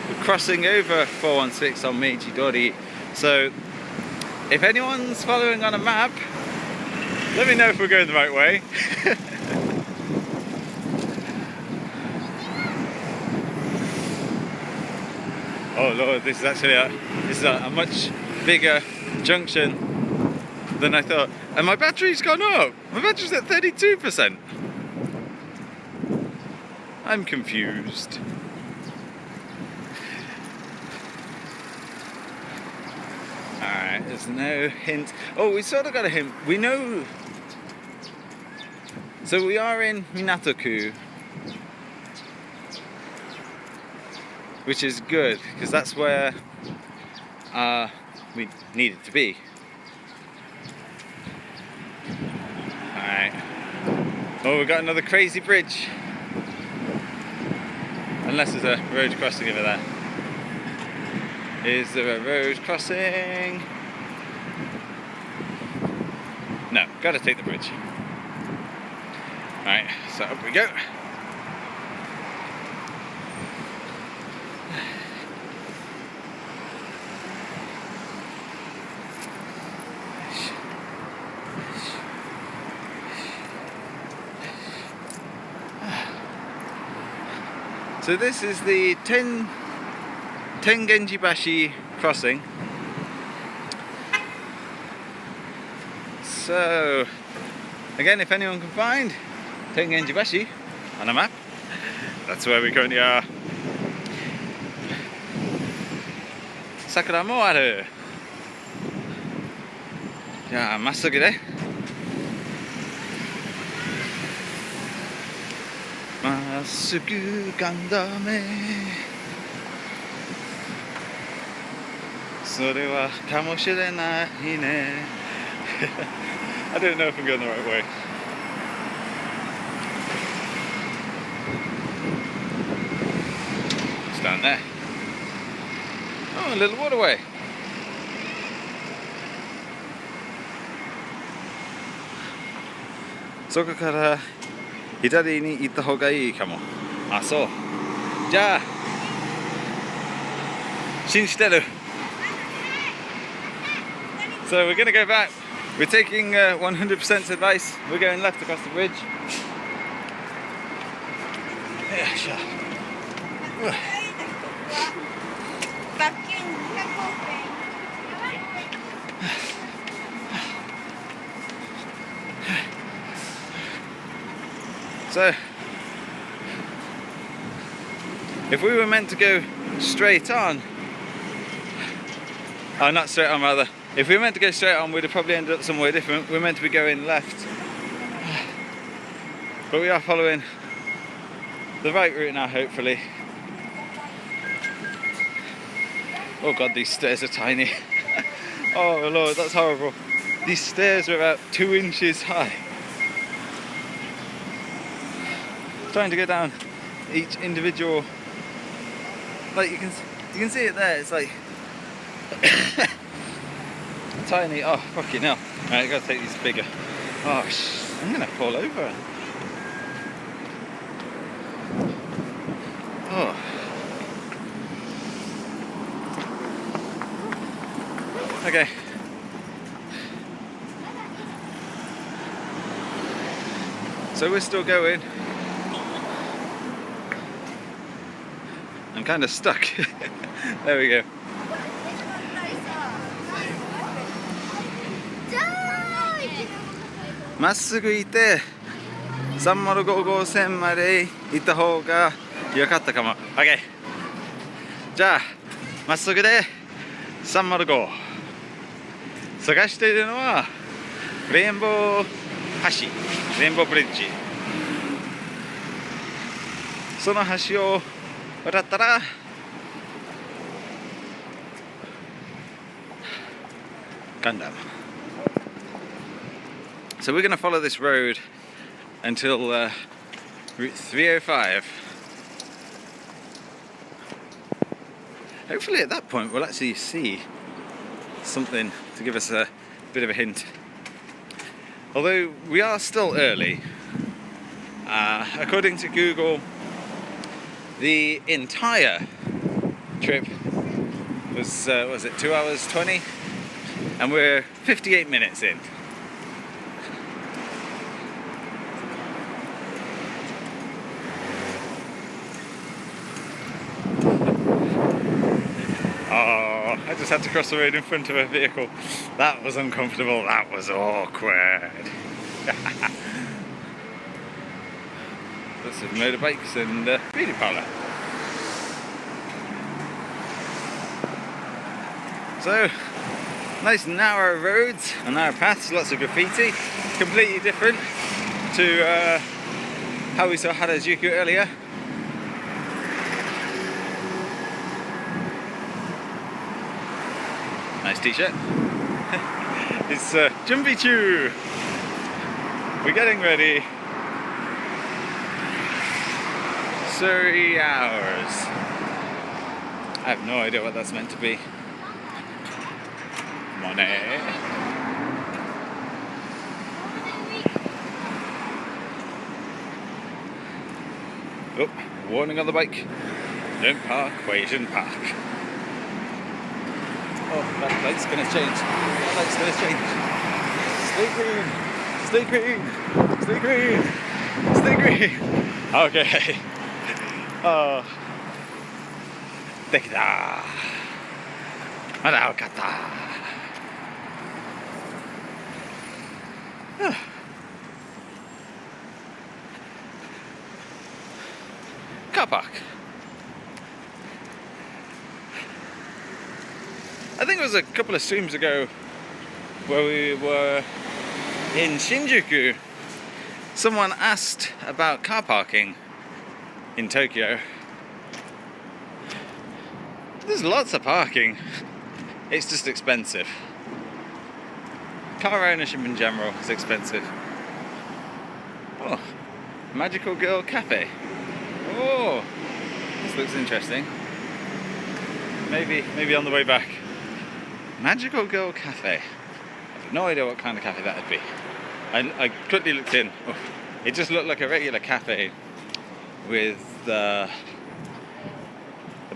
We're crossing over 416 on Meiji-dori. So if anyone's following on a map, let me know if we're going the right way. Oh Lord, this is a much bigger junction than I thought. And my battery's gone up. My battery's at 32%. I'm confused. Alright, there's no hint. Oh, we sort of got a hint. We know. So we are in Minato-ku, which is good because that's where we needed to be. Alright. Oh, we've got another crazy bridge. Unless there's a road crossing over there. Is there a road crossing? No, gotta take the bridge. Alright, so up we go. So this is the Tengenji-bashi crossing. So again, if anyone can find Tengenji-bashi on a map, that's where we currently are. Sakura mo aru. じゃあまっすぐで。まっすぐガンダメ。それはかもしれないね。I don't know if I'm going the right way. It's down there. Oh, a little waterway. So こから左に行った方がいいかも。あ、そう。じゃあ信じてる。So we're gonna go back. We're taking 100% advice. We're going left across the bridge. Yeah, sure. So, if we were meant to go straight on, oh, not straight on rather. If we were meant to go straight on, we'd have probably ended up somewhere different. We're meant to be going left. But we are following the right route now, hopefully. Oh god, these stairs are tiny. Oh lord, that's horrible. These stairs are about 2 inches high. Trying to go down each individual, like you can see it there, it's like tiny. Oh fucking hell. Alright, I gotta take these bigger. Oh I'm gonna fall over. Oh. Okay. So we're still going. I'm kind of stuck. There we go. Maっすぐ行って305号線まで行った方が良かったかも。OK。じゃあまっすぐで305。探しているのはレインボー橋、レインボーブリッジ。その橋を渡ったらGundam. So we're going to follow this road until Route 305. Hopefully at that point we'll actually see something to give us a bit of a hint. Although we are still early. According to Google, the entire trip was 2 hours 20, and we're 58 minutes in. Oh, I just had to cross the road in front of a vehicle. That was uncomfortable, that was awkward. Lots of motorbikes and beauty parlour. So, nice narrow roads and narrow paths, lots of graffiti, completely different to how we saw Jikyuu earlier. Nice t-shirt. It's Jikyuu. We're getting ready. 3 hours. I have no idea what that's meant to be. Money. Oh, warning on the bike. Don't park where you shouldn't park. Oh, that light's gonna change. That light's gonna change. Stay green. Stay green. Stay green. Stay green. Okay. Oh. できた。まだよかった。Car park. I think it was a couple of streams ago where we were in Shinjuku. Someone asked about car parking in Tokyo. There's lots of parking. It's just expensive. Car ownership in general is expensive. Oh, Magical Girl Cafe. Oh, this looks interesting. Maybe on the way back. Magical Girl Cafe. I have no idea what kind of cafe that would be. I quickly looked in. Oh, it just looked like a regular cafe with a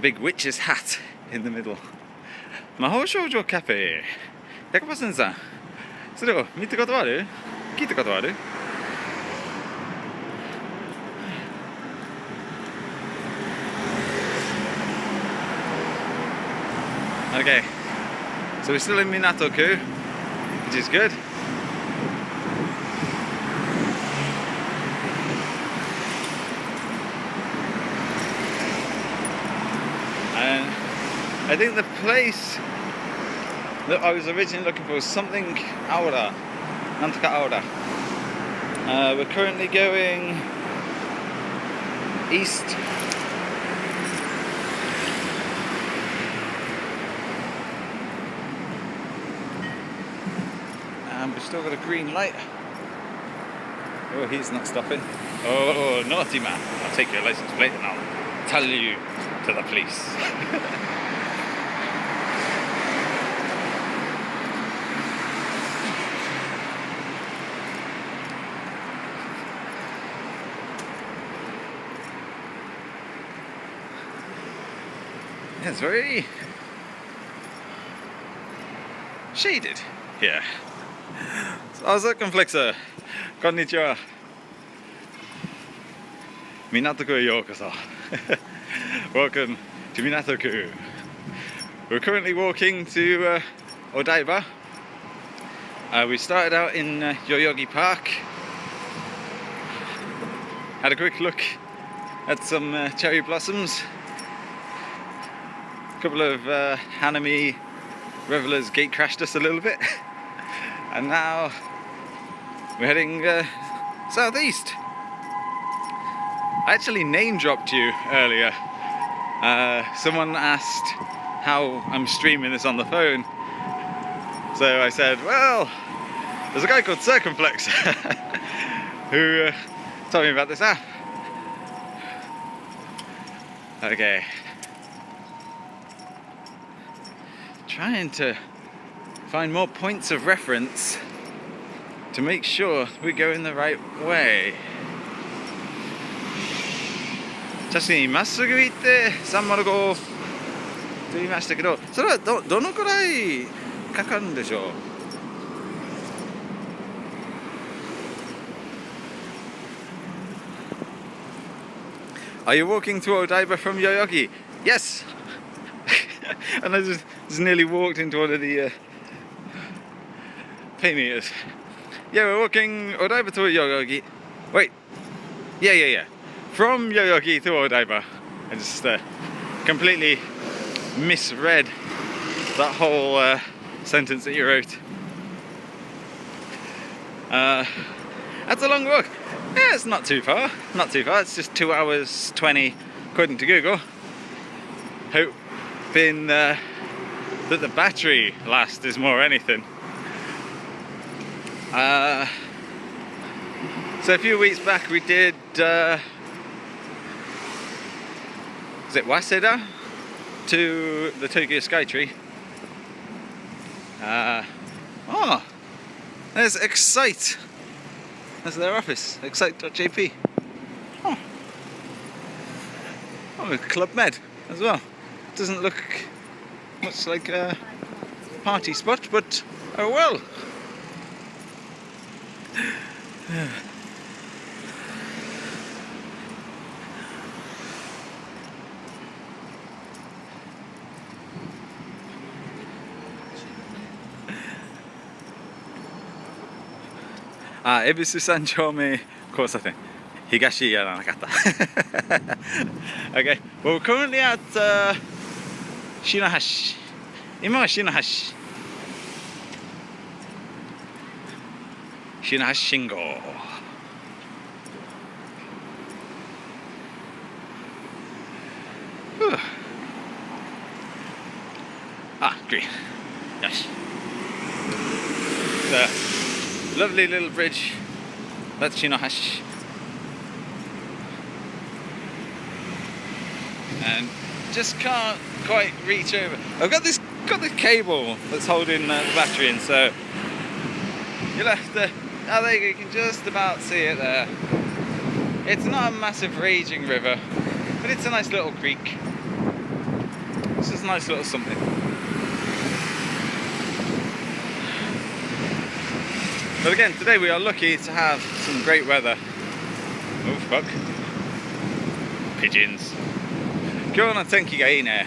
big witch's hat in the middle. Mahou Shoujo Cafe. 100% さん。それを見たことある？聞いたことある？ Okay, so we're still in Minato-ku, which is good. And I think the place that I was originally looking for was something Aura, Nantaka Aura. We're currently going east. And we've still got a green light. Oh, he's not stopping. Oh, naughty man. I'll take your license plate and I'll tell you to the police. It's very shaded here. Minato-ku konnichiwa. Minato-ku yokoso. Welcome to Minato-ku. We're currently walking to Odaiba. We started out in Yoyogi Park. Had a quick look at some cherry blossoms. A couple of Hanami revelers gate crashed us a little bit. And now we're heading southeast. I actually name dropped you earlier. Someone asked how I'm streaming this on the phone. So I said, well, there's a guy called Circumflex who told me about this app. Okay. Trying to find more points of reference to make sure we're going the right way. 確かにまっすぐ行って305と言いましたけど、それはどのくらいかかるんでしょう。Are you walking to Odaiba from Yoyogi? Yes! And I just nearly walked into one of the pay meters. Yeah, we're walking Odaiba to Yoyogi. Wait. Yeah. From Yoyogi to Odaiba. I just completely misread that whole sentence that you wrote. That's a long walk. Yeah, it's not too far. Not too far. It's just 2 hours 20 according to Google. Hoping that the battery lasts is more anything. So a few weeks back we did is it Waseda to the Tokyo Skytree. There's Excite. That's their office, excite.jp. Oh, Club Med as well. Doesn't look much like a party spot, but oh well. Ebisu 3丁目交差点。東やらなかった。Okay, well, we're currently at Shinohashi. 今はShinohashi。Shinohashi 信号。Green. Yes. The lovely little bridge. That's Shinohashi. And just can't quite reach over. I've got this cable that's holding the battery in, so you'll have to. Oh, there you go. You can just about see it there. It's not a massive raging river, but it's a nice little creek. It's just a nice little something. But again, today we are lucky to have some great weather. Oh fuck. Pigeons. 今日の天気がいいね。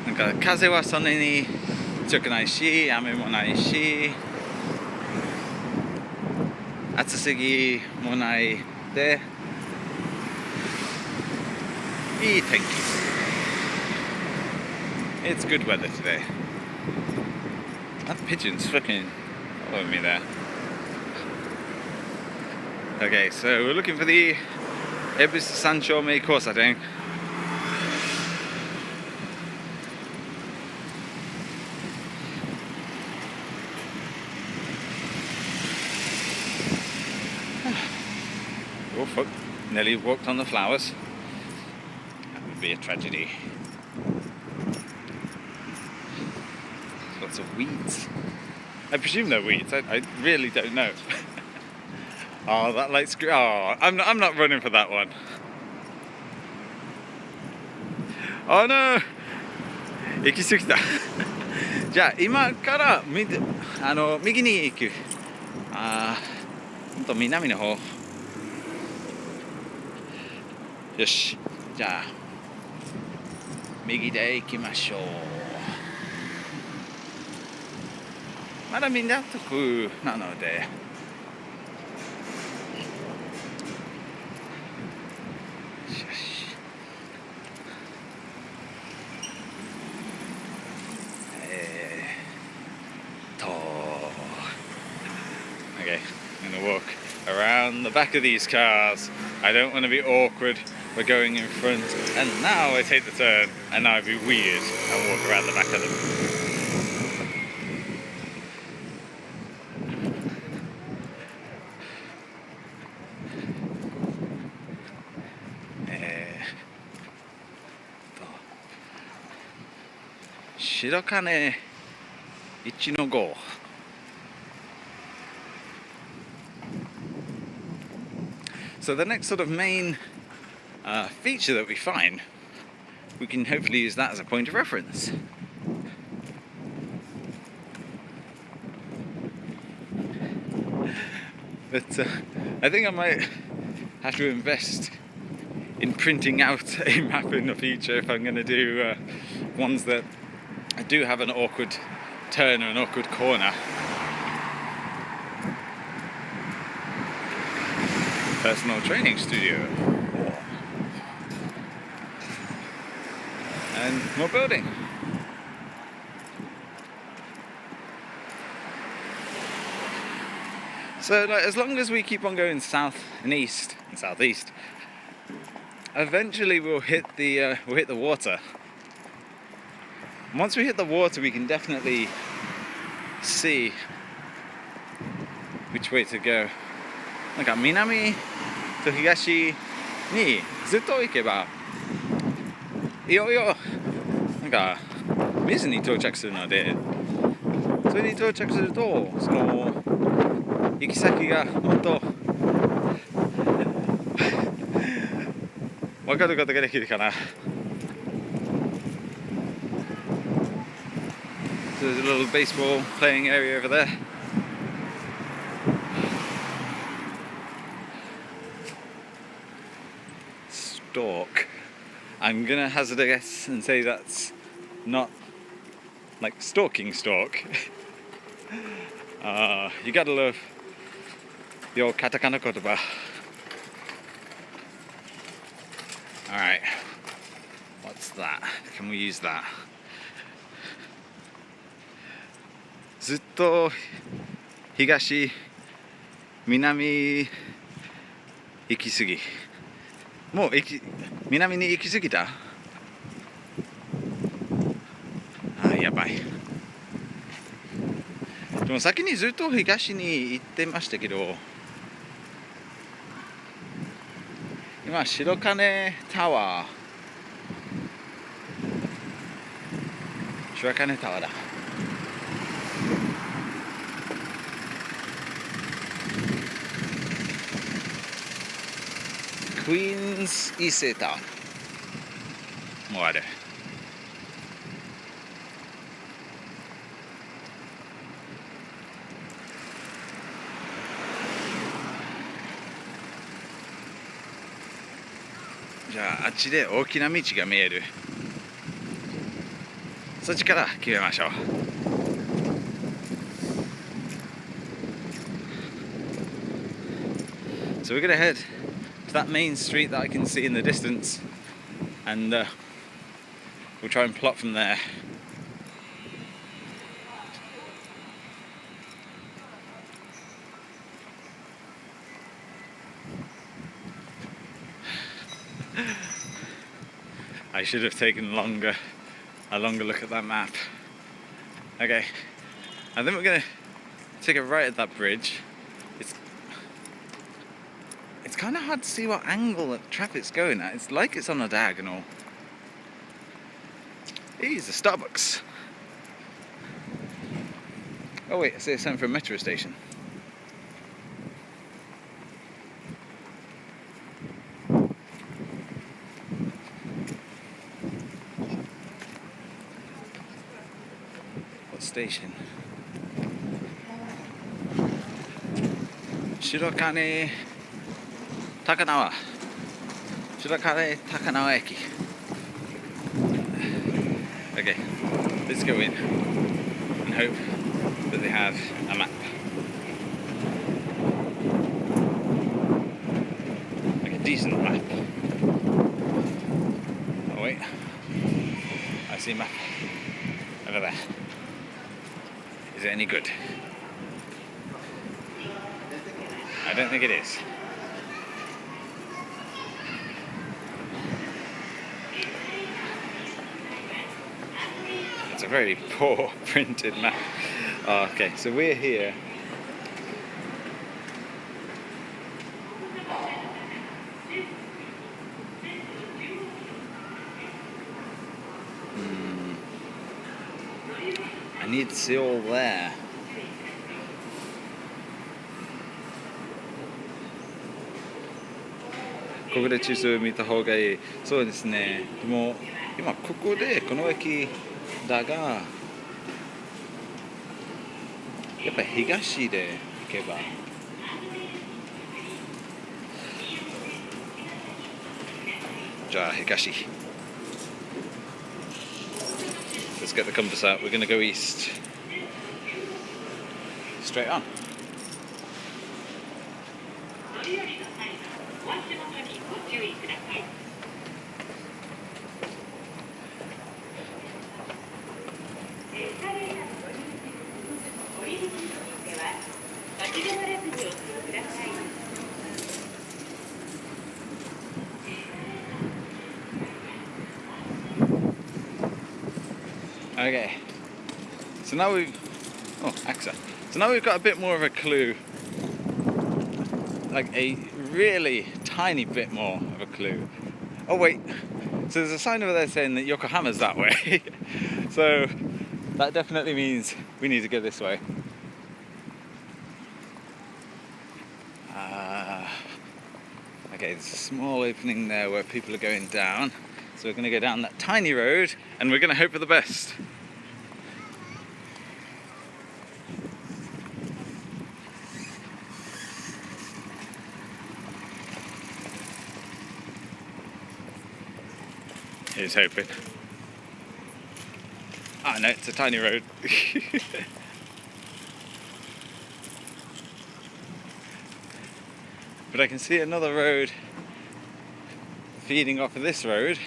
なんか風はそんなに強くないし、雨もないし、暑すぎもないで、いい天気。It's good weather today. pigeons fucking following me there. Okay, so we're looking for the Ebisu Sanchomei course, I think. Oh fuck, nearly walked on the flowers. That would be a tragedy. Lots of weeds. I presume they're weeds, I really don't know. Oh, that light's green. Oh, I'm not running for that one. Oh no! 行き過ぎた。じゃあ今から右に行く。ほんと南の方。よし。じゃあ右で行きましょう。まだ港区なので。Okay, I'm gonna walk around the back of these cars. I don't want to be awkward. We're going in front, and now I take the turn, and now I'd be weird and walk around the back of them. Shirokane 1-5. So the next sort of main feature that we find, we can hopefully use that as a point of reference. But I think I might have to invest in printing out a map in the future if I'm going to do ones that do have an awkward turn or an awkward corner. Personal training studio. And more building. So as long as we keep on going south and east and southeast, eventually we'll hit the water. Once we hit the water, we can definitely see which way to go. なんか南と東にずっと行けばいよいよなんか水に到着するので、それに到着するとその行き先が本当分かることができるかな。So there's a little baseball playing area over there. Stalk. I'm gonna hazard a guess and say that's not like stalking stalk. You gotta love your katakana kotoba. Alright. What's that? Can we use that? ずっと東、南行き過ぎ。もう南に行き過ぎた？やばい。でも先にずっと東に行ってましたけど、今白金タワー、白金タワーだ。クイーンズ伊勢丹もある。じゃああっちで大きな道が見える。そっちから決めましょう。So we're gonna head to that main street that I can see in the distance, and we'll try and plot from there. I should have taken a longer look at that map. Okay, I think we're gonna take a right at that bridge. It's kind of hard to see what angle the traffic's going at. It's like it's on a diagonal. Here's a Starbucks. Oh wait, I see a sign for a metro station. What station? Shirokane Takanawa. Shirokane Takanawa Eki. Okay, let's go in and hope that they have a map. Like a decent map. Oh wait, I see a map over there. Is it any good? I don't think it is. It's a very poor printed map. Oh, okay, so we're here. I need to see all there. This ここで地図を見た方がいい。そうですね。でも今ここでこの駅だが、やっぱ東で行けば。じゃあ東。Let's get the compass out. We're going to go east. Straight on. Okay, so now we've got a bit more of a clue, like a really tiny bit more of a clue. Oh wait, so there's a sign over there saying that Yokohama's that way, so that definitely means we need to go this way. Okay, there's a small opening there where people are going down. So we're going to go down that tiny road and we're going to hope for the best. Here's hoping. Ah, no, it's a tiny road. But I can see another road feeding off of this road.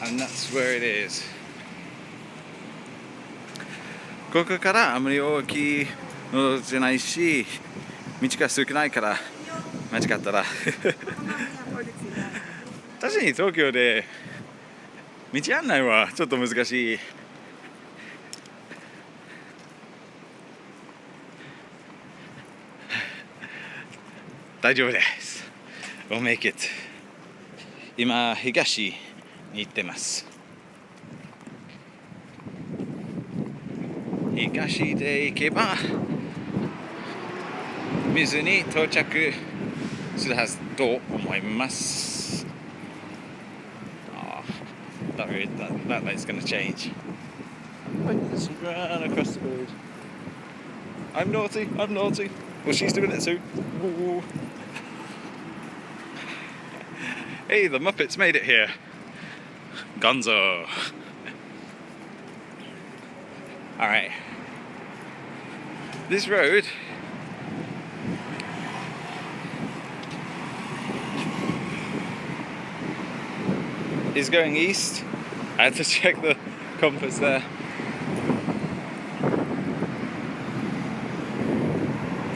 And that's where it is. ここからあまり大きいのじゃないし、道が少ないから間違ったら確かに東京で道案内はちょっと難しい。大丈夫です。We'll make it. 今東に行ってます。東で行けば水に到着するはずと思います。That light's going to change. Let's run across the road. I'm naughty. Well, she's doing it too. Ooh. Hey, the Muppets made it here. Gonzo. Alright. This road is going east. I had to check the compass there.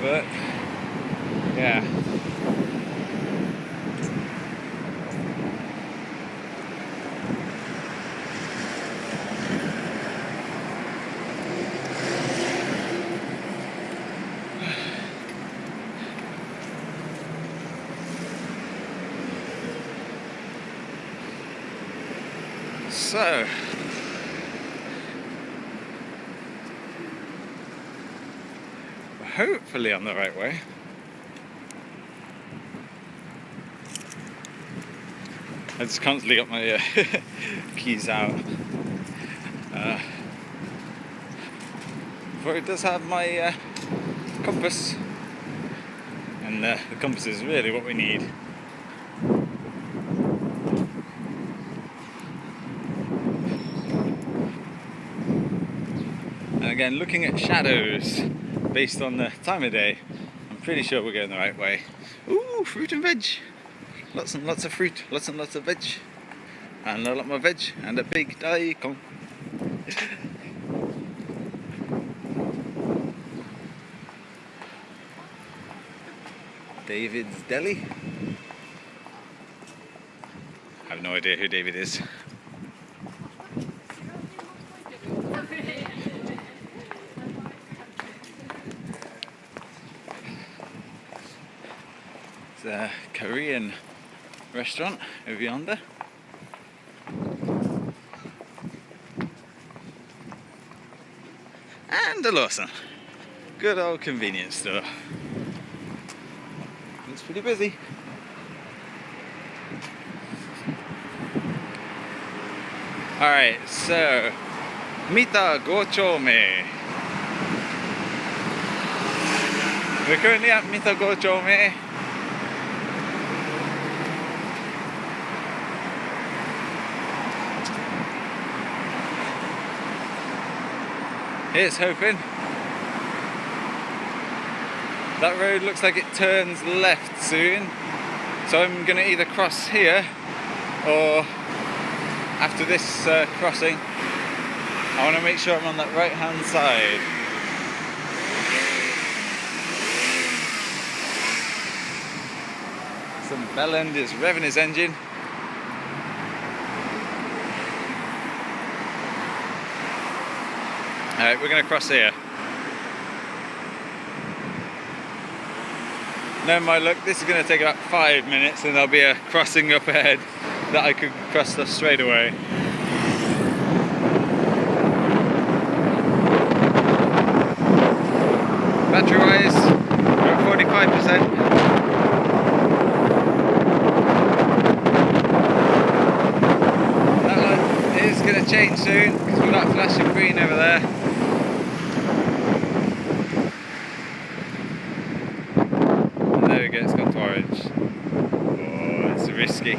But yeah. so we're hopefully on the right way. I just constantly got my keys out. But it does have my compass, and the compass is really what we need. And again, looking at shadows based on the time of day, I'm pretty sure we're going the right way. Ooh, fruit and veg! Lots and lots of fruit, lots and lots of veg, and a lot more veg, and a big daikon. David's Deli. I have no idea who David is. It's a Korean restaurant over yonder. And a Lawson. Good old convenience store. It's pretty busy. Alright, so Mita Gochome. We're currently at Mita Gochome. Here's hoping. That road looks like it turns left soon, so I'm going to either cross here or after this crossing I want to make sure I'm on that right hand side. Some Bellend is revving his engine. Alright, we're going to cross here. No, my luck, this is going to take about 5 minutes and there'll be a crossing up ahead that I could cross straight away. Battery wise, we're at 45%. That light is going to change soon because we've got flashing green over there. There we go, it's gone to orange. Oh, it's risky.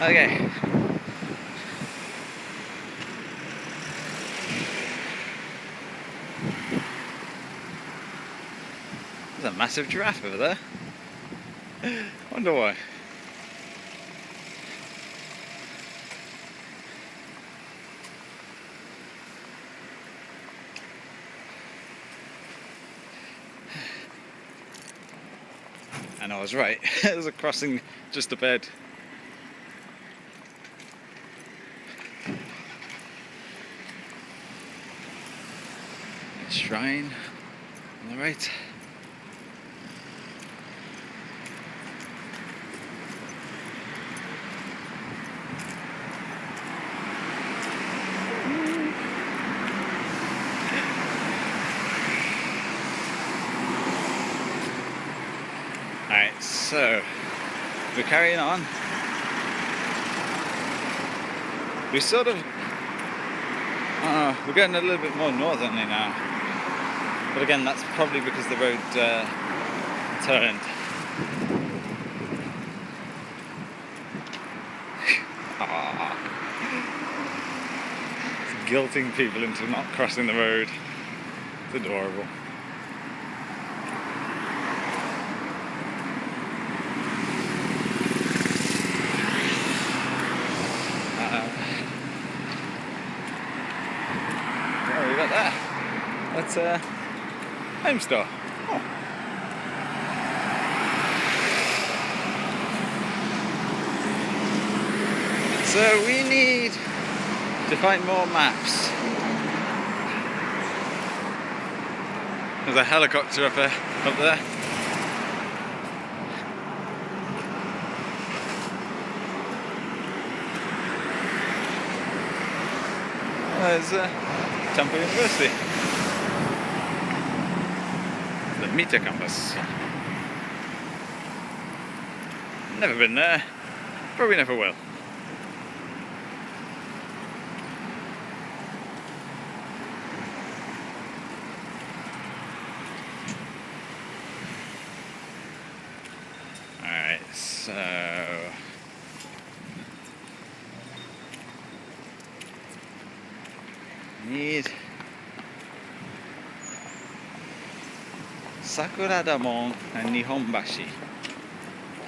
Okay. There's a massive giraffe over there. Wonder why. And I was right, there's a crossing just ahead. Shrine on the right. Alright, so we're carrying on. We sort of we're getting a little bit more northerly now. But again, that's probably because the road turned. It's guilting people into not crossing the road. It's adorable. What have we got there? That's home store. Oh. So we need to find more maps. There's a helicopter up there. There's Temple University. The Mita campus. Never been there. Probably never will. Alright, so need Sakura Damon and Nihonbashi.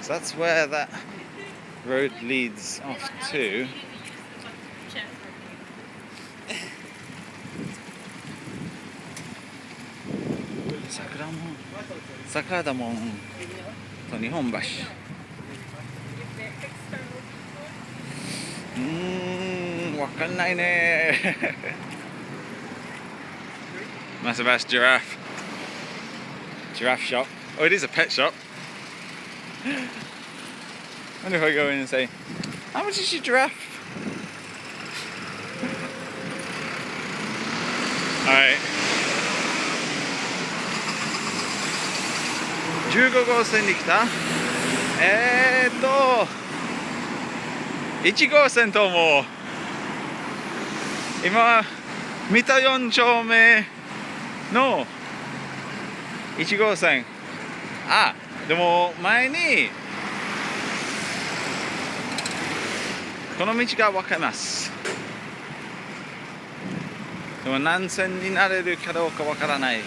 So that's where that road leads off to. Sakura Damon と日本橋。わかんないね。Must have asked giraffe. Giraffe shop. Oh, it is a pet shop. I wonder if I go in and say, how much is your giraffe? Alright. 15号線に来た。1号線とも今三田4丁目の1号線。あ、でも前にこの道が分かります。でも何線になれるかどうか分からない。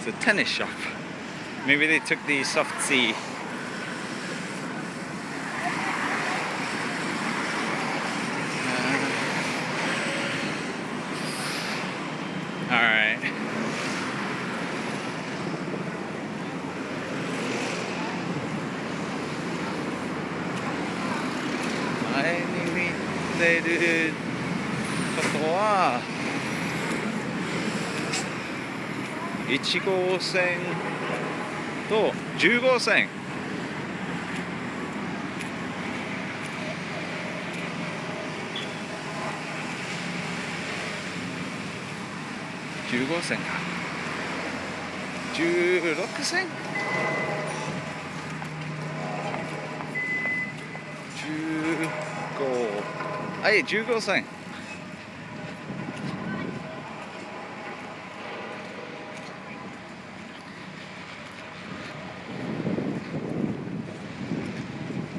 It's a tennis shop. Maybe they took the soft C. Alright. I need toことは1号線と10号線。10号線か。16線15。はい、10号線。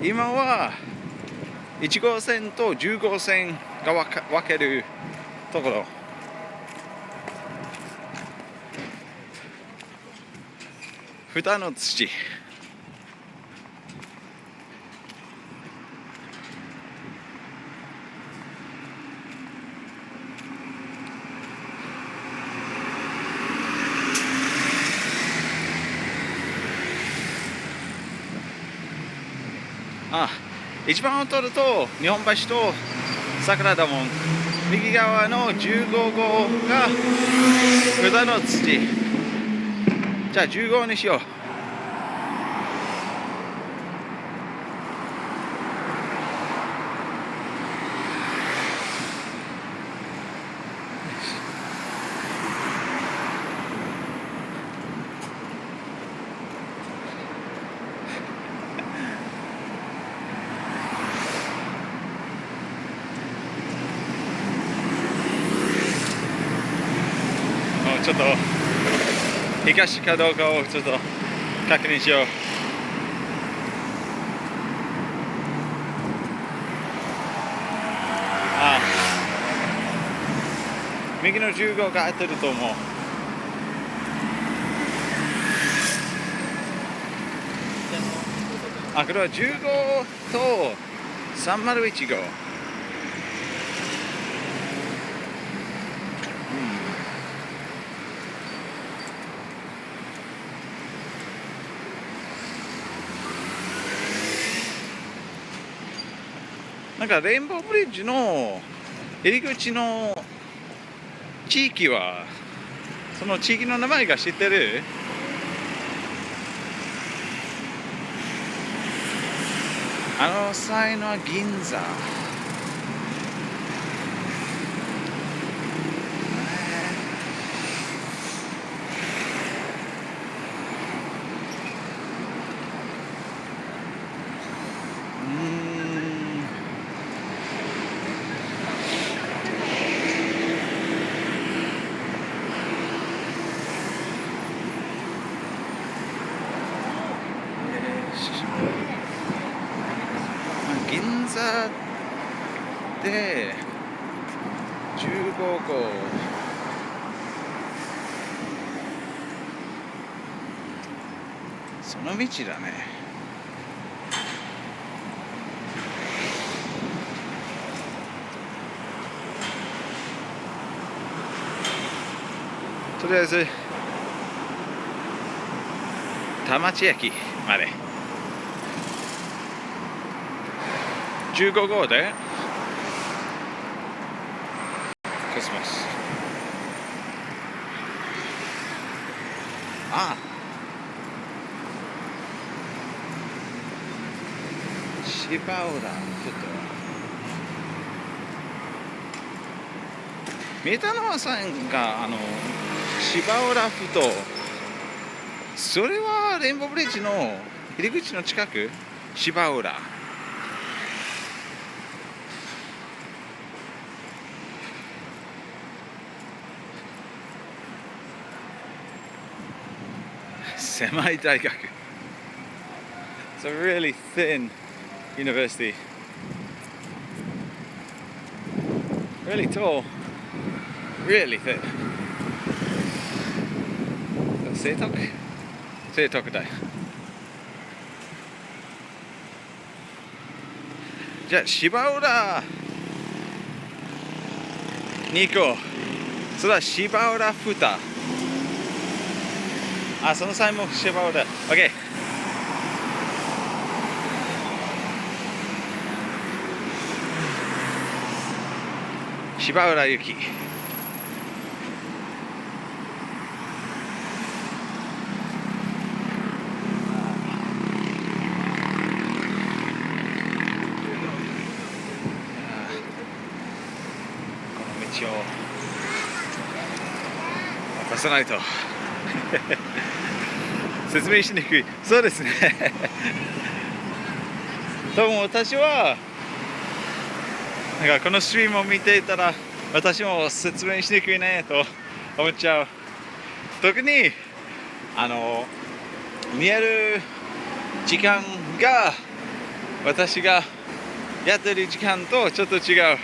今は1号線と10号線が分けるところ。蓋の土。一番を取ると日本橋と桜田門、右側の15号が蓋の土。じゃあ10号にしよう。ちょっと東かどうかをちょっと確認しよう。右の10号が合ってると思う。これは10号と301号。なんかレインボーブリッジの入り口の地域はその地域の名前が知ってる？あの際の銀座。銀座で15号その道だね。とりあえず田町駅まで15号でコスモス。ああ、芝浦ふと見えたのはさんが芝浦ふと、それはレインボーブリッジの入り口の近く。芝浦狭い大学。It's a really thin university. Really tall. Really thin. 聖徳大。じゃあ芝浦に行こう。それは芝浦ふた。あ、その際も芝浦。OK。芝浦行き。この道を渡さないと。説明しにくい。そうですね。多分私はなんかこのストリームを見ていたら私も説明しにくいねと思っちゃう。特に見える時間が私がやってる時間とちょっと違う。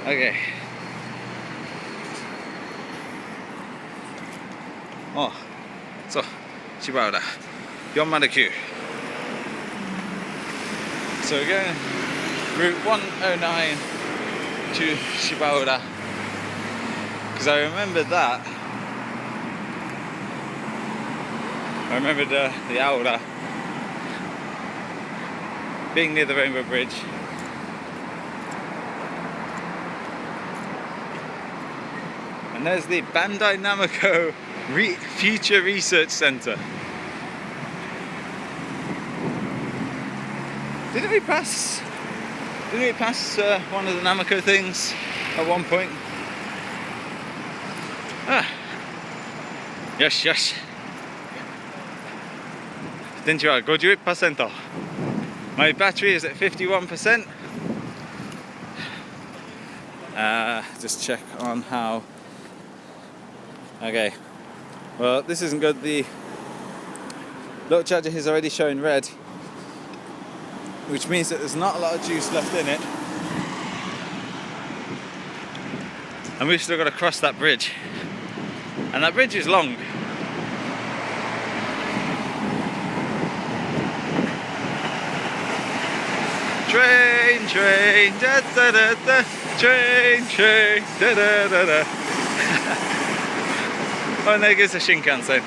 OK。あ、そう、芝浦409。So we're going route 109 to Shibaura because I remembered that. I remembered the aura being near the Rainbow Bridge. And there's the Bandai Namco Future Research Center. Didn't we pass one of the Namco things at one point? Ah. Yes. 電池は 51%. My battery is at 51%. Just check on how. Okay. Well, this isn't good. The little charger is already showing red, which means that there's not a lot of juice left in it. And we've still got to cross that bridge. And that bridge is long. Train! train, da da da da, train, train, da da da da. Oh, and there goes the Shinkansen.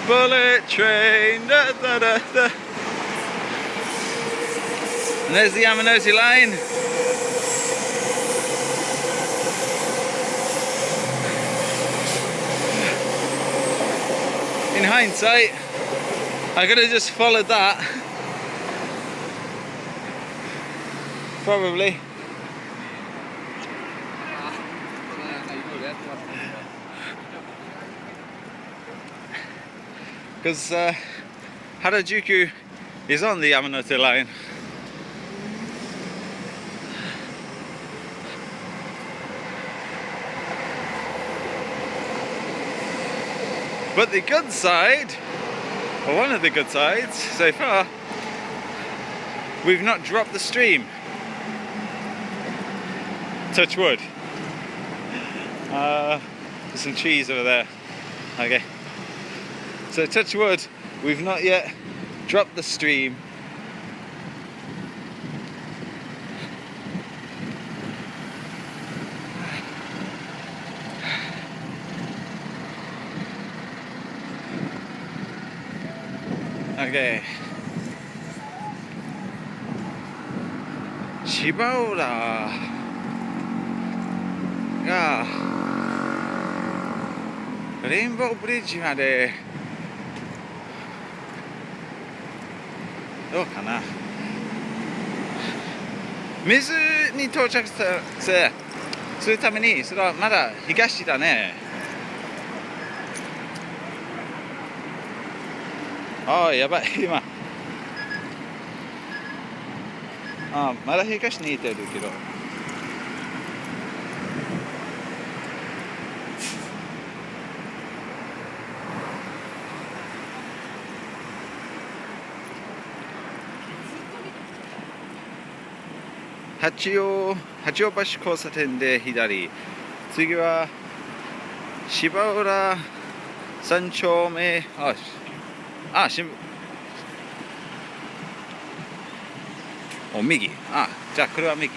Bullet train, da da da da. And there's the Yamanote line. In hindsight, I could have just followed that. Probably. Because Harajuku is on the Yamanote line. But the good side, or one of the good sides so far, we've not dropped the stream. Touch wood. There's some trees over there. Okay. So touch wood, we've not yet dropped the stream. Okay. 芝浦がレインボーブリッジまでどうかな。水に到着するためにそれはまだ東だね。ああ、やばい、今。ああ、まだ東にいてるけど。八王橋交差点で左。次は芝浦3丁目。右。じゃあこれは右。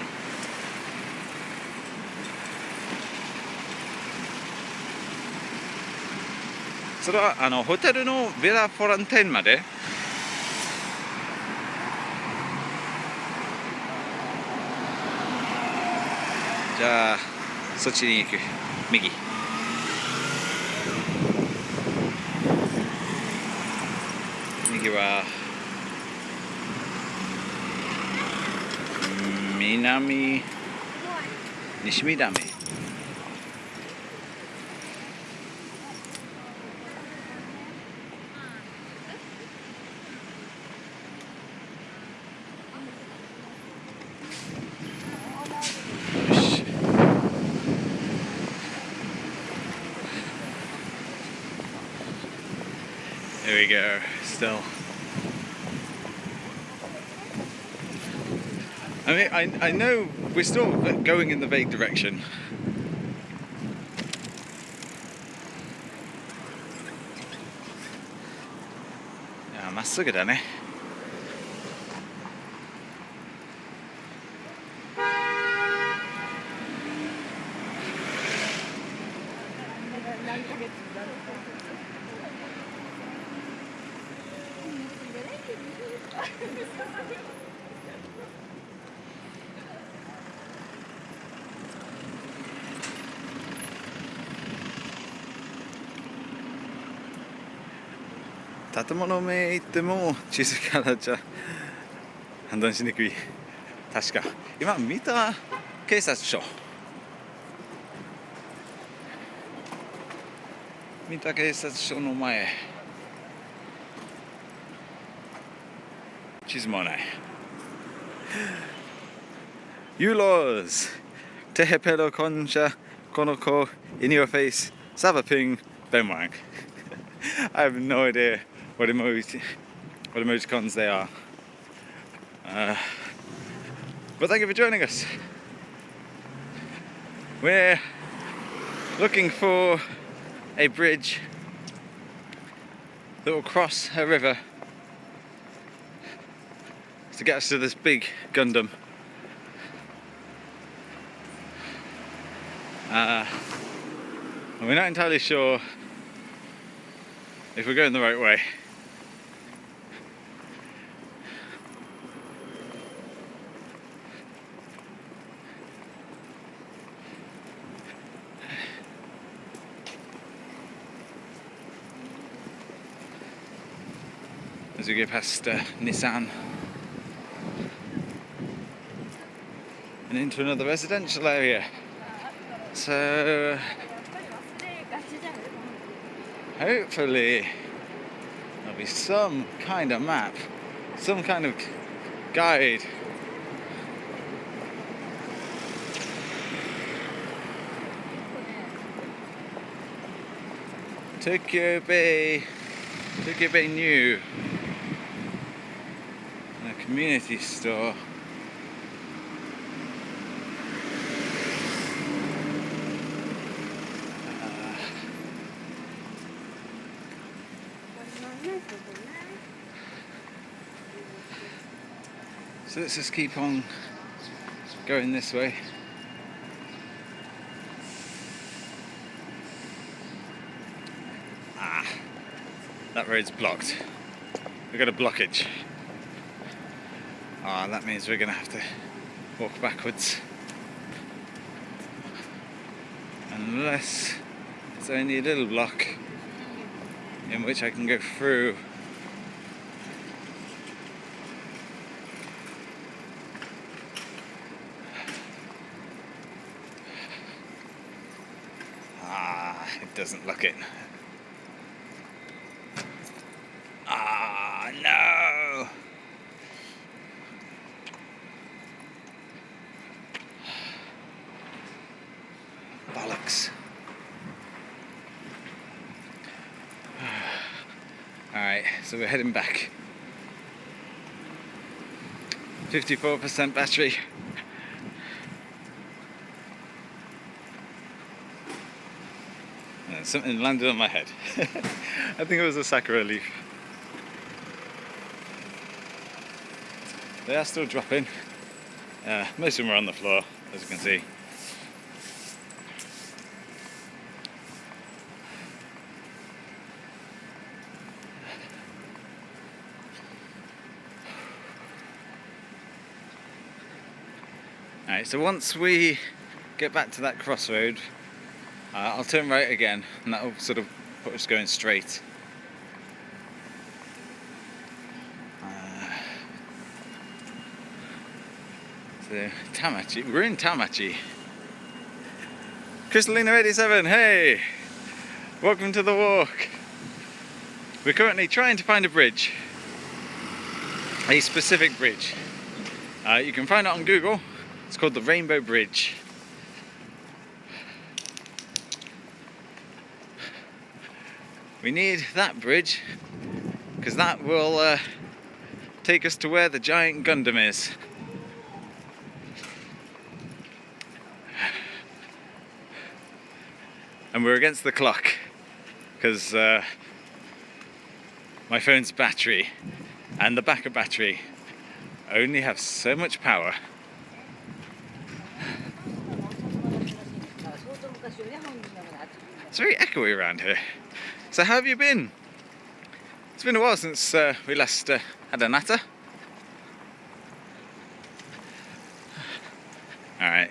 それはホテルのヴィラ・フォランテンまで。じゃあそっちに行く。右。右は西見ダメ。There we go, still. I mean, I know we're still going in the vague direction. Yeah, まっすぐだね。建物名行っても地図からじゃ判断しにくい。確か今見た警察署の前地図もない。You laws Tehe pelo concha konoko in your face Sabaping Benwang. I have no idea what emoticons they are. But thank you for joining us. We're looking for a bridge that will cross a river to get us to this big Gundam And we're not entirely sure if we're going the right way. As we go past Nissan and into another residential area. So hopefully there'll be some kind of map, some kind of guide. Tokyo Bay New, a community store. So let's just keep on going this way. That road's blocked. We've got a blockage. That means we're going to have to walk backwards. Unless it's only a little block in which I can go through. It doesn't look it. No! Bollocks. Alright, so we're heading back. 54% battery. Something landed on my head. I think it was a Sakura leaf. They are still dropping. Most of them are on the floor, as you can see. Alright, so once we get back to that crossroad, I'll turn right again, and that'll sort of put us going straight. So Tamachi, we're in Tamachi. Crystalina87, hey! Welcome to the walk. We're currently trying to find a bridge. A specific bridge. You can find it on Google. It's called the Rainbow Bridge. We need that bridge because that will take us to where the Giant Gundam is. And we're against the clock because my phone's battery and the backup battery only have so much power. It's very echoey around here. So how have you been? It's been a while since we last had a natter. Alright,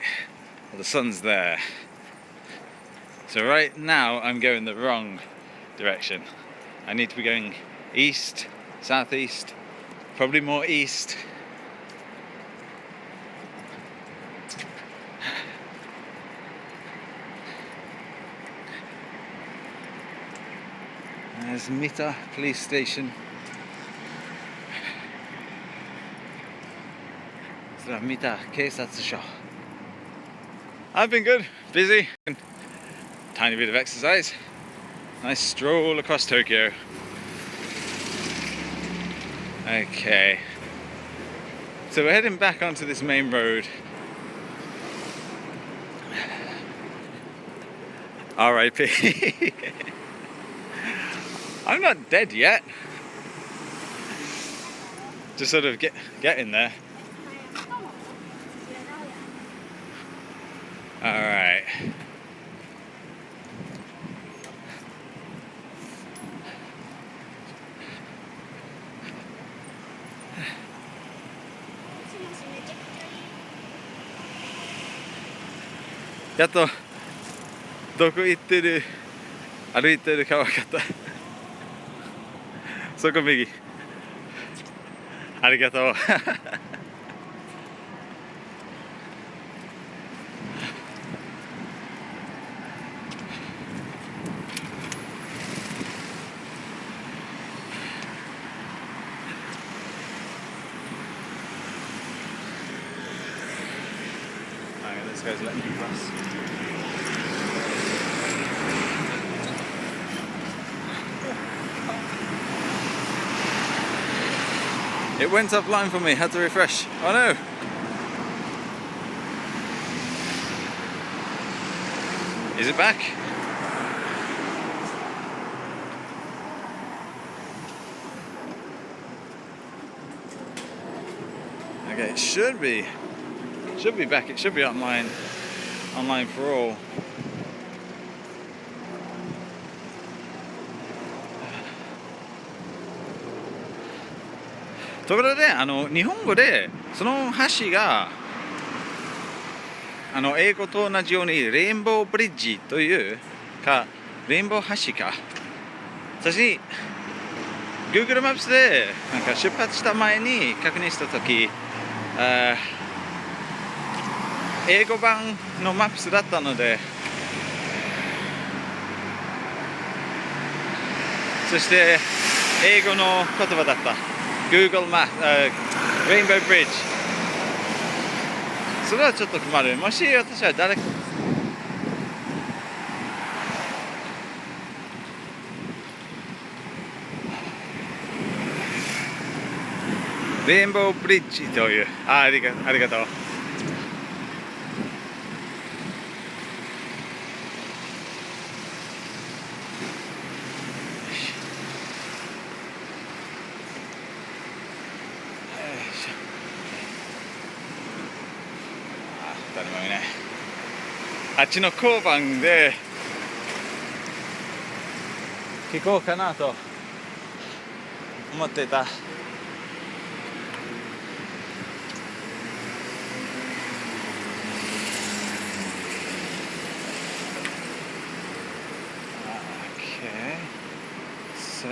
well, the sun's there. So right now I'm going the wrong direction. I need to be going east, southeast, probably more east. There's Mita police station. Mita Keisatsu. I've been good, busy, tiny bit of exercise. Nice stroll across Tokyo. Okay, so we're heading back onto this main road. R.I.P. I'm not dead yet. Just sort of get in there. Alright. やっとどこ行ってる歩いてるか分かった。そこ右。ありがとう。This guy's letting you pass. It went offline for me, had to refresh. Oh no! Is it back? Okay, it should be back. It should be online for all.ところで日本語でその橋が英語と同じようにレインボーブリッジというかレインボー橋か。私 Google マップスでなんか出発した前に確認したとき、英語版のマップスだったので、そして英語の言葉だった。Google マップ、レインボーブリッジ。それはちょっと困る。もし私は誰かレインボーブリッジという、ありがとう。誰もいない。あっちの交番で聞こうかなと思ってた。Okay, so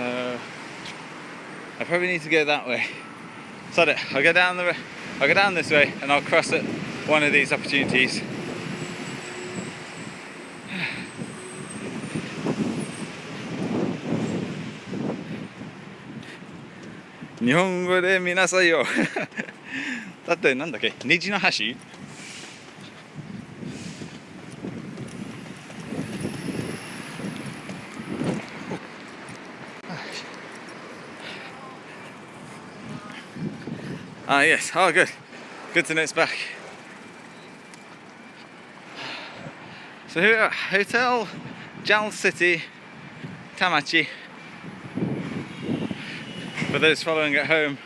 I probably need to go that way. So I'll go down this way and I'll cross at one of these opportunities. Japanese 語で見なさいよ。だってなんだっけ、虹の橋yes. Oh, good. Good to know it's back. So here at Hotel Jal City, Tamachi. For those following at home.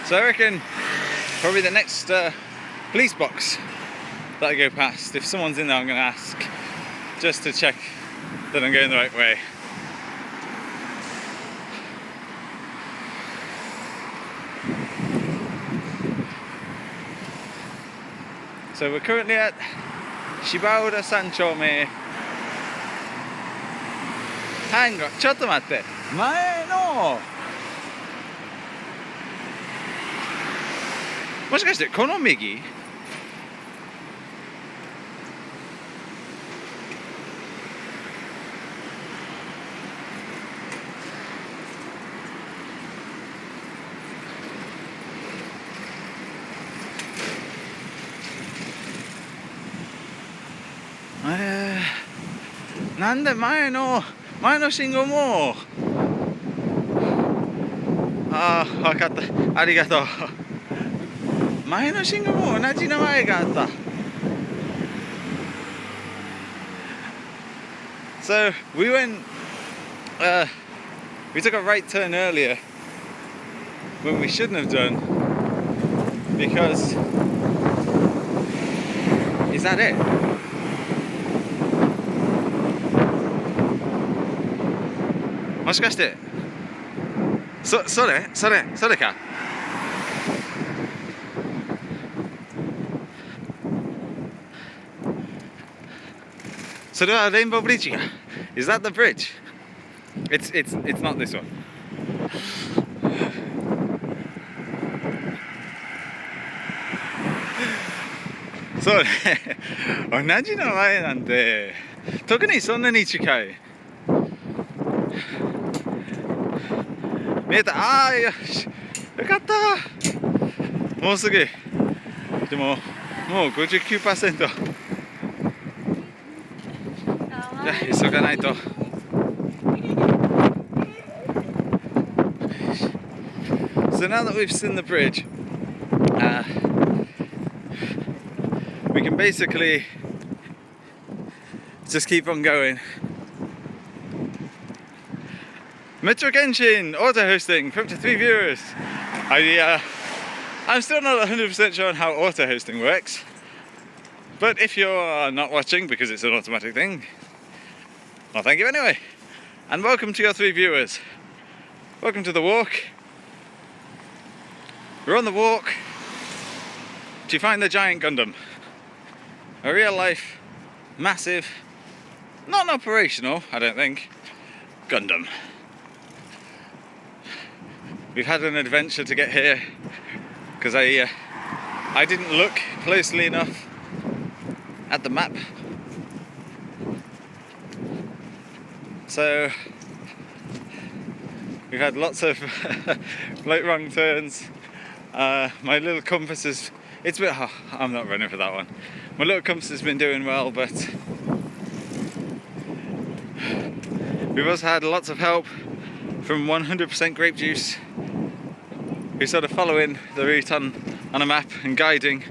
So I reckon probably the next police box that I go past, if someone's in there, I'm going to ask just to check that I'm going the right way. So we're currently at Shibaura 3丁目。Hang on, ちょっと待って。前のもしかしてこの右？なんで前の信号も分かった。ありがとう。前の信号も同じ名前があった。So we took a right turn earlier when we shouldn't have done because Is that it? Moshikashite? それか。それはレインボーブリッジか。Is that the bridge? It's not this one. そうね。同じ名前なんて特にそんなに近い。見えた。ああ、よし。よかった。もうすぐ。でももう 59%。じゃあ急がないと。So now that we've seen the bridge, we can basically just keep on going. Metro Genshin auto hosting for up to 3 viewers. I'm still not 100% sure on how auto hosting works, but if you're not watching because it's an automatic thing, well, thank you anyway, and welcome to your 3 viewers. Welcome to the walk. We're on the walk to find the Giant Gundam, a real life, massive, not an operational, I don't think, Gundam. We've had an adventure to get here because I didn't look closely enough at the map. So we've had lots of like wrong turns. My little compass is, I'm not running for that one. My little compass has been doing well, but we've also had lots of help from 100% grape juice, who's sort of following the route on a map and guiding,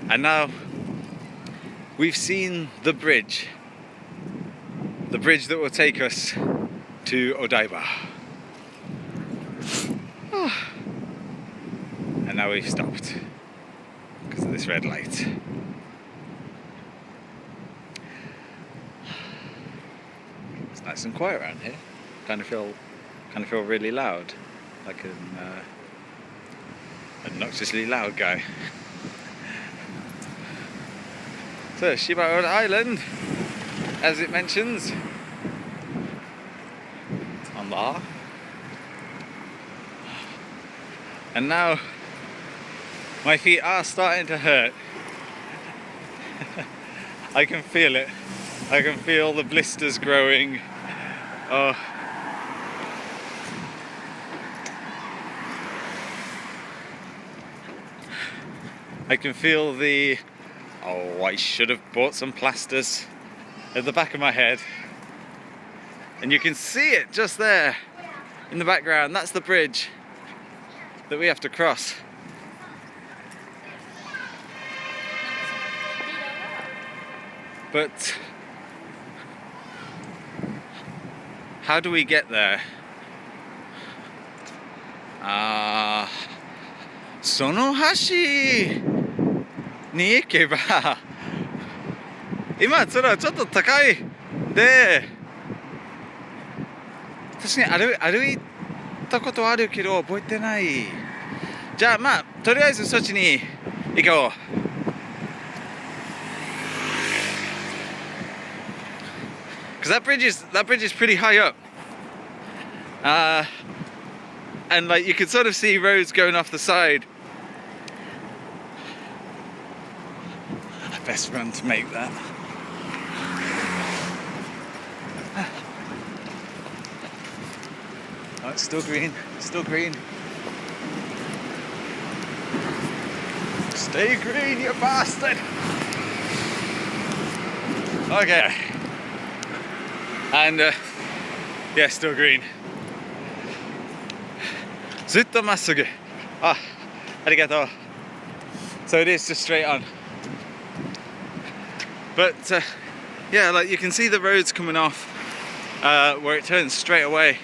and now we've seen the bridge that will take us to Odaiba. And now we've stopped because of this red light. It's nice and quiet around here. Kind of feel really loud, like an obnoxiously loud guy. So Shiba Island, as it mentions, it's on there. And now my feet are starting to hurt. I can feel it. I can feel the blisters growing. Oh. I can feel the, I should have bought some plasters at the back of my head. And you can see it just there in the background. That's the bridge that we have to cross. But how do we get there? その橋に行けば、今それはちょっと高いで、確かに歩いたことあるけど覚えてない。じゃあまあとりあえずそっちに行こう。Because that bridge is pretty high up, and like you can sort of see roads going off the side. I best run to make that. Oh, it's still green. Still green. Stay green, you bastard. Okay. And yeah, still green. ずっとまっすぐ。ありがとう。So it is just straight on. But yeah, like you can see the roads coming off where it turns straight away.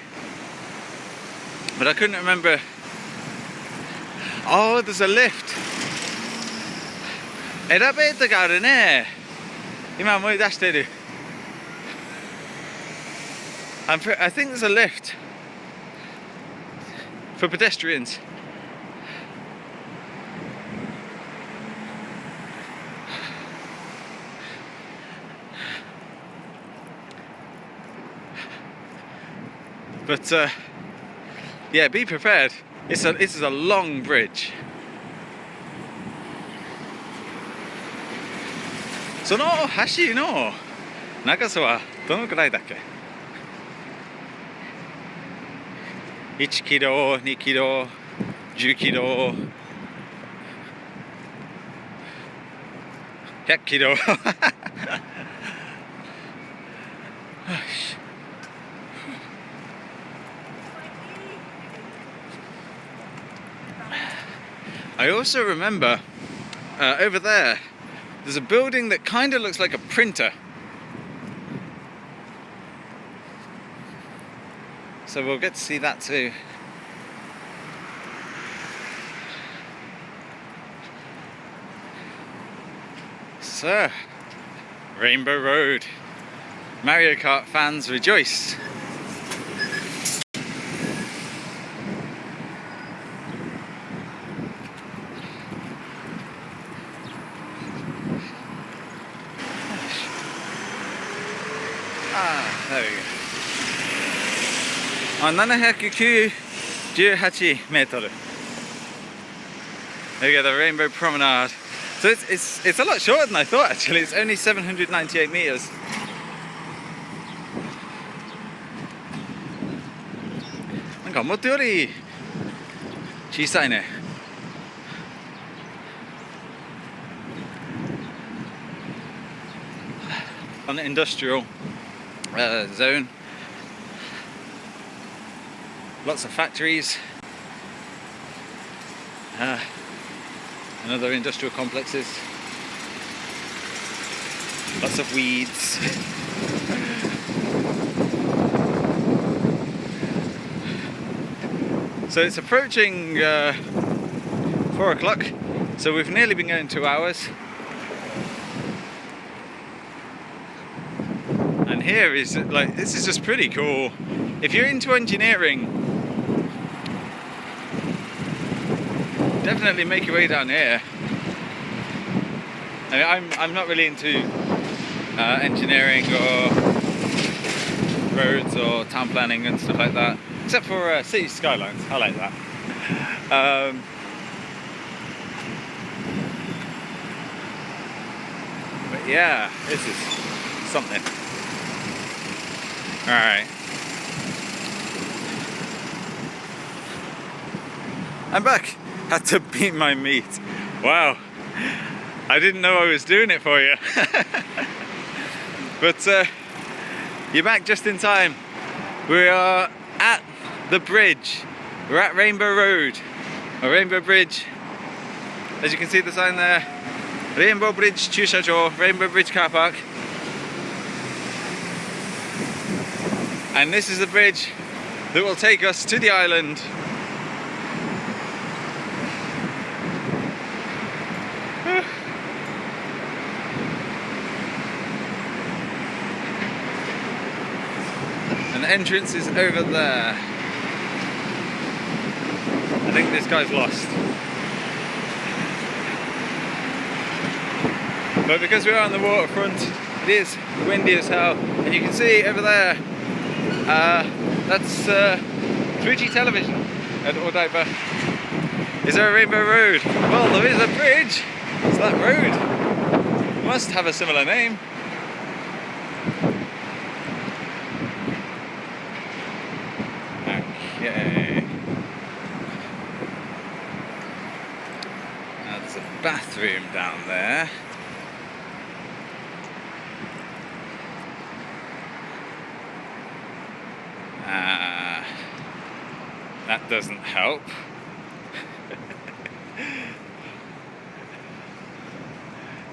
But I couldn't remember. Oh, there's a lift. エレベーターがあるね。今思い出してる。I think there's a lift for pedestrians. But yeah, be prepared. This is a long bridge. その橋の長さはどのくらいだっけ？ 1キロ、2キロ、10キロ、100キロ。I also remember over there's a building that kind of looks like a printer. So we'll get to see that too. So, Rainbow Road. Mario Kart fans rejoice. There we go. 718 meters. There you go, the Rainbow Promenade. So it's a lot shorter than I thought actually. It's only 798 meters. Like, もっとより小さいね。On the industrial zone. Lots of factories and other industrial complexes. Lots of weeds. So it's approaching 4 o'clock, so we've nearly been going 2 hours. And here is like, this is just pretty cool. If you're into engineering, definitely make your way down here. I mean, I'm not really into engineering or roads or town planning and stuff like that, except for city skylines. I like that. But yeah, this is something. All right. I'm back. Had to beat my meat. Wow. I didn't know I was doing it for you. But you're back just in time. We are at the bridge. We're at Rainbow Road, or Rainbow Bridge. As you can see the sign there. Rainbow Bridge Chushajo, Rainbow Bridge Car Park. And this is the bridge that will take us to the island. And the entrance is over there. I think this guy's lost. But because we're on the waterfront, it is windy as hell. And you can see over there, that's 3G television at Odaiba. Is there a Rainbow Road? Well, there is a bridge. So that road must have a similar name. Okay. Now there's a bathroom down there. That doesn't help.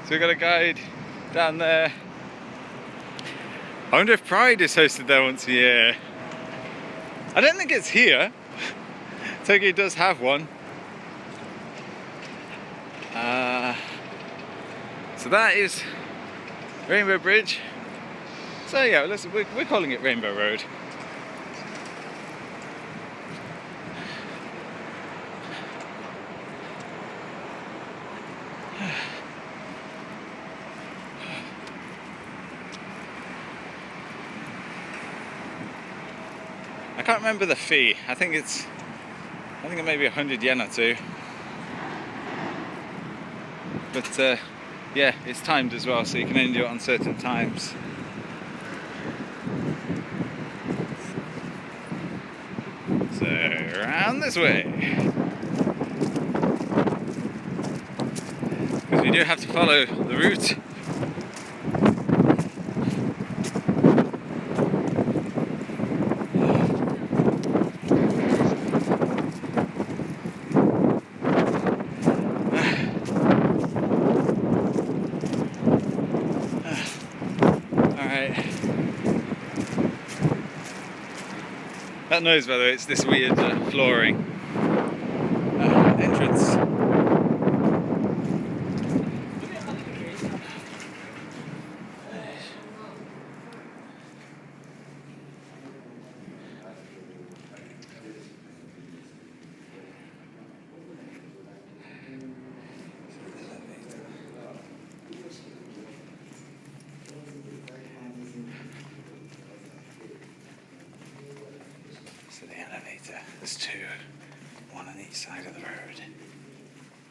So we've got a guide down there. I wonder if Pride is hosted there once a year. I don't think it's here. Tokyo does have one. So that is Rainbow Bridge. So yeah, listen, we're calling it Rainbow Road. I can't remember the fee. I think it may be 100 yen or two. But yeah, it's timed as well, so you can only do it on certain times. So around this way. Because we do have to follow the route. That noise, by the way, it's this weird flooring entrance. There's two, one on each side of the road.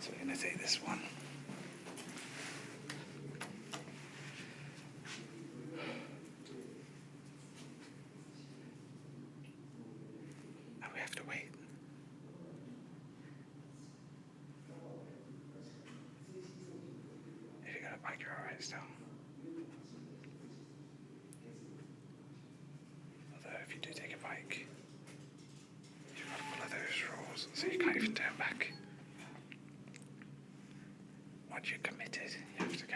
So we're going to take this one. And we have to wait. If you got a bike, you're alright still. Although if you do take a bike, so you can't even turn back. Once you're committed, you have to go.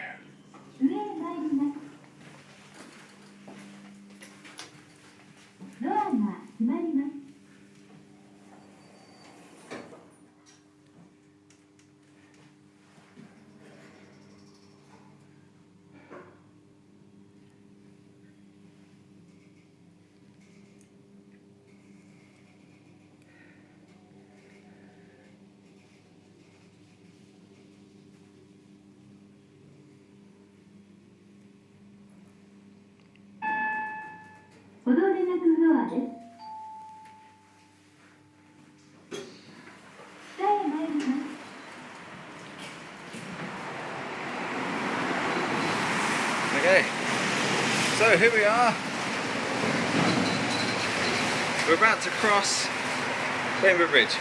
Okay, so here we are. We're about to cross Rainbow Bridge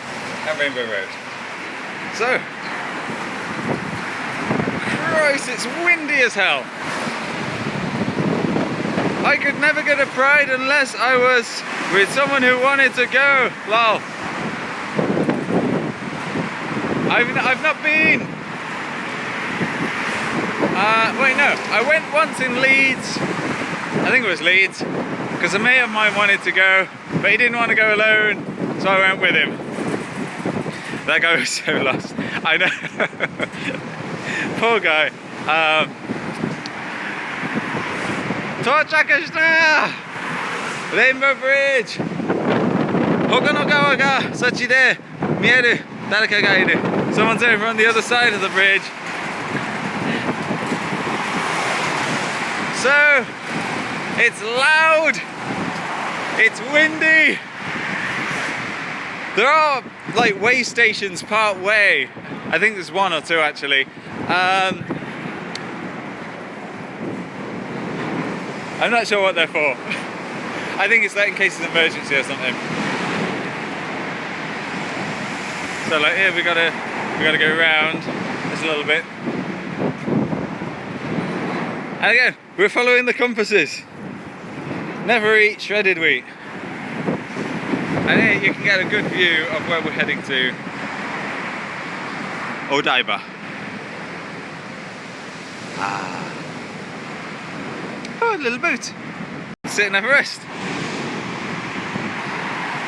and Rainbow Road. So, Christ, it's windy as hell. I could never get a pride unless I was with someone who wanted to go. Lol. I've not been. Wait, no. I went once in Leeds. I think it was Leeds, because a mate of mine wanted to go, but he didn't want to go alone, so I went with him. That guy was so lost. I know. Poor guy. 到着した! Rainbow Bridge! 他の川がそっちで見える誰かがいる Someone's over on the other side of the bridge. So, it's loud, it's windy. There are like way stations part way. I think there's one or two actually. I'm not sure what they're for. I think it's like in case of emergency or something. So like here we gotta go around just a little bit. And again, we're following the compasses. Never eat shredded wheat. And here you can get a good view of where we're heading to. Odaiba. Oh, a little boat. Sit and have a rest.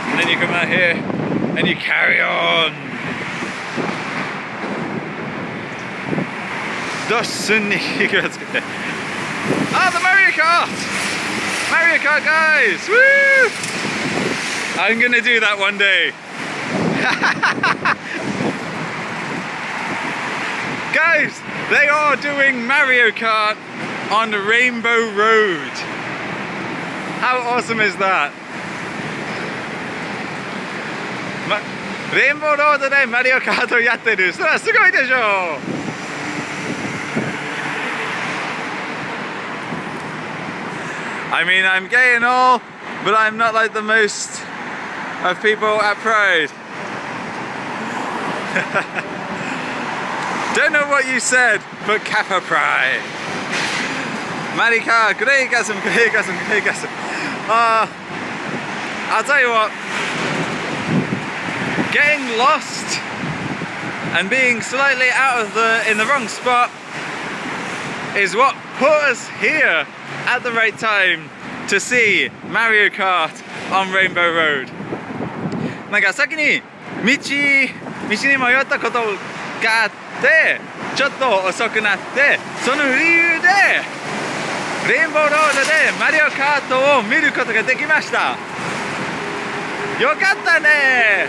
And then you come out here and you carry on. ドッスンに気をつけて。Ah, the Mario Kart! Mario Kart guys! Woo! I'm gonna do that one day. Guys, they are doing Mario Kart on Rainbow Road. How awesome is that? レインボーロードでマリオカートやってる。それはすごいでしょう。I mean, I'm gay and all, but I'm not like the most of people at Pride. Don't know what you said, but Kappa Pride. Marika, great gasm. I'll tell you what. Getting lost and being slightly in the wrong spot is what put us here at the right time to see Mario Kart on Rainbow Road. なんか先に道に迷ったことがあってちょっと遅くなってその理由でレインボーロードでマリオカートを見ることができました。よかったね。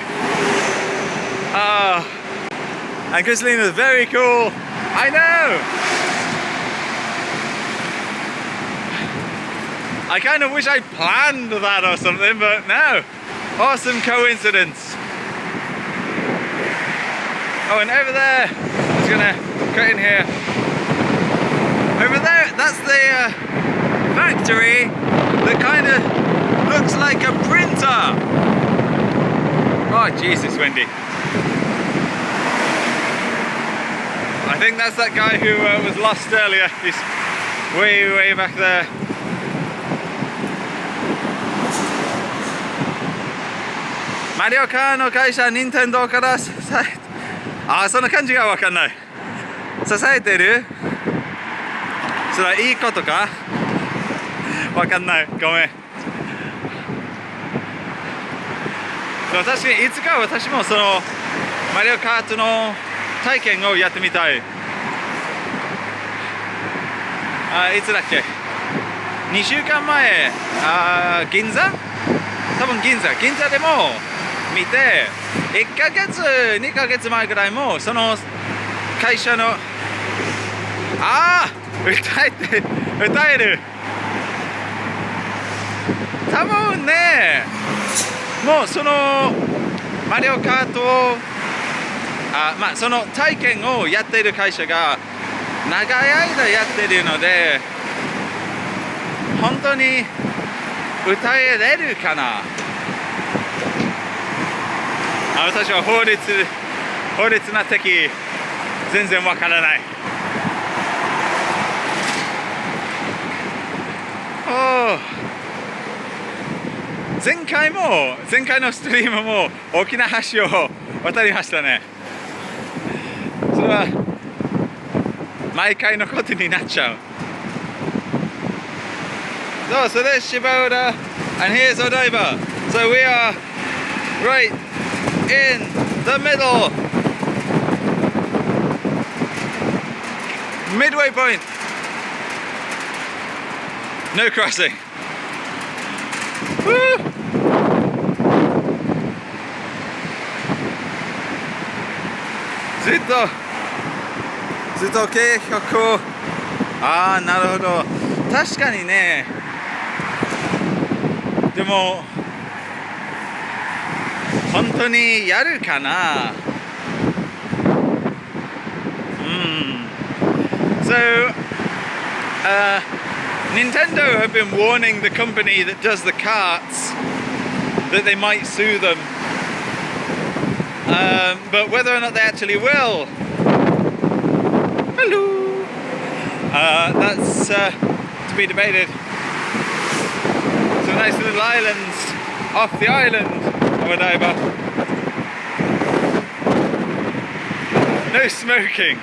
And Christina is very cool. I know. I kind of wish I planned that or something, but no. Awesome coincidence. Oh, and over there, I'm just gonna cut in here. Over there, that's the factory that kind of looks like a printer. Oh, Jesus, windy. I think that's that guy who was lost earlier. He's way back there. Mario Kart の会社、任天堂から支え、その感じがわかんない。支えてる？それはいいことか？わかんない。ごめん。でも確かにいつか私もそのマリオカートの体験をやってみたい。いつだっけ？2週間前、銀座？多分銀座でも見て、1ヶ月、2ヶ月前ぐらいもその会社の歌える。多分ね、もうそのマリオカートをその体験をやっている会社が長い間やっているので本当に歌えれるかな。私は法律な敵全然わからない。前回のストリームも大きな橋を渡りましたね。それは毎回のことになっちゃう。So there's Shibuya and here's Odaiba. So we are right in the middle. Midway point. No crossing. Woo! ずっと渓谷をなるほど。確かにね。でも本当にやるかな。So Nintendo have been warning the company that does the carts that they might sue them. But whether or not they actually will, hello, that's to be debated. Some nice little islands off the island of Odaiba. No smoking.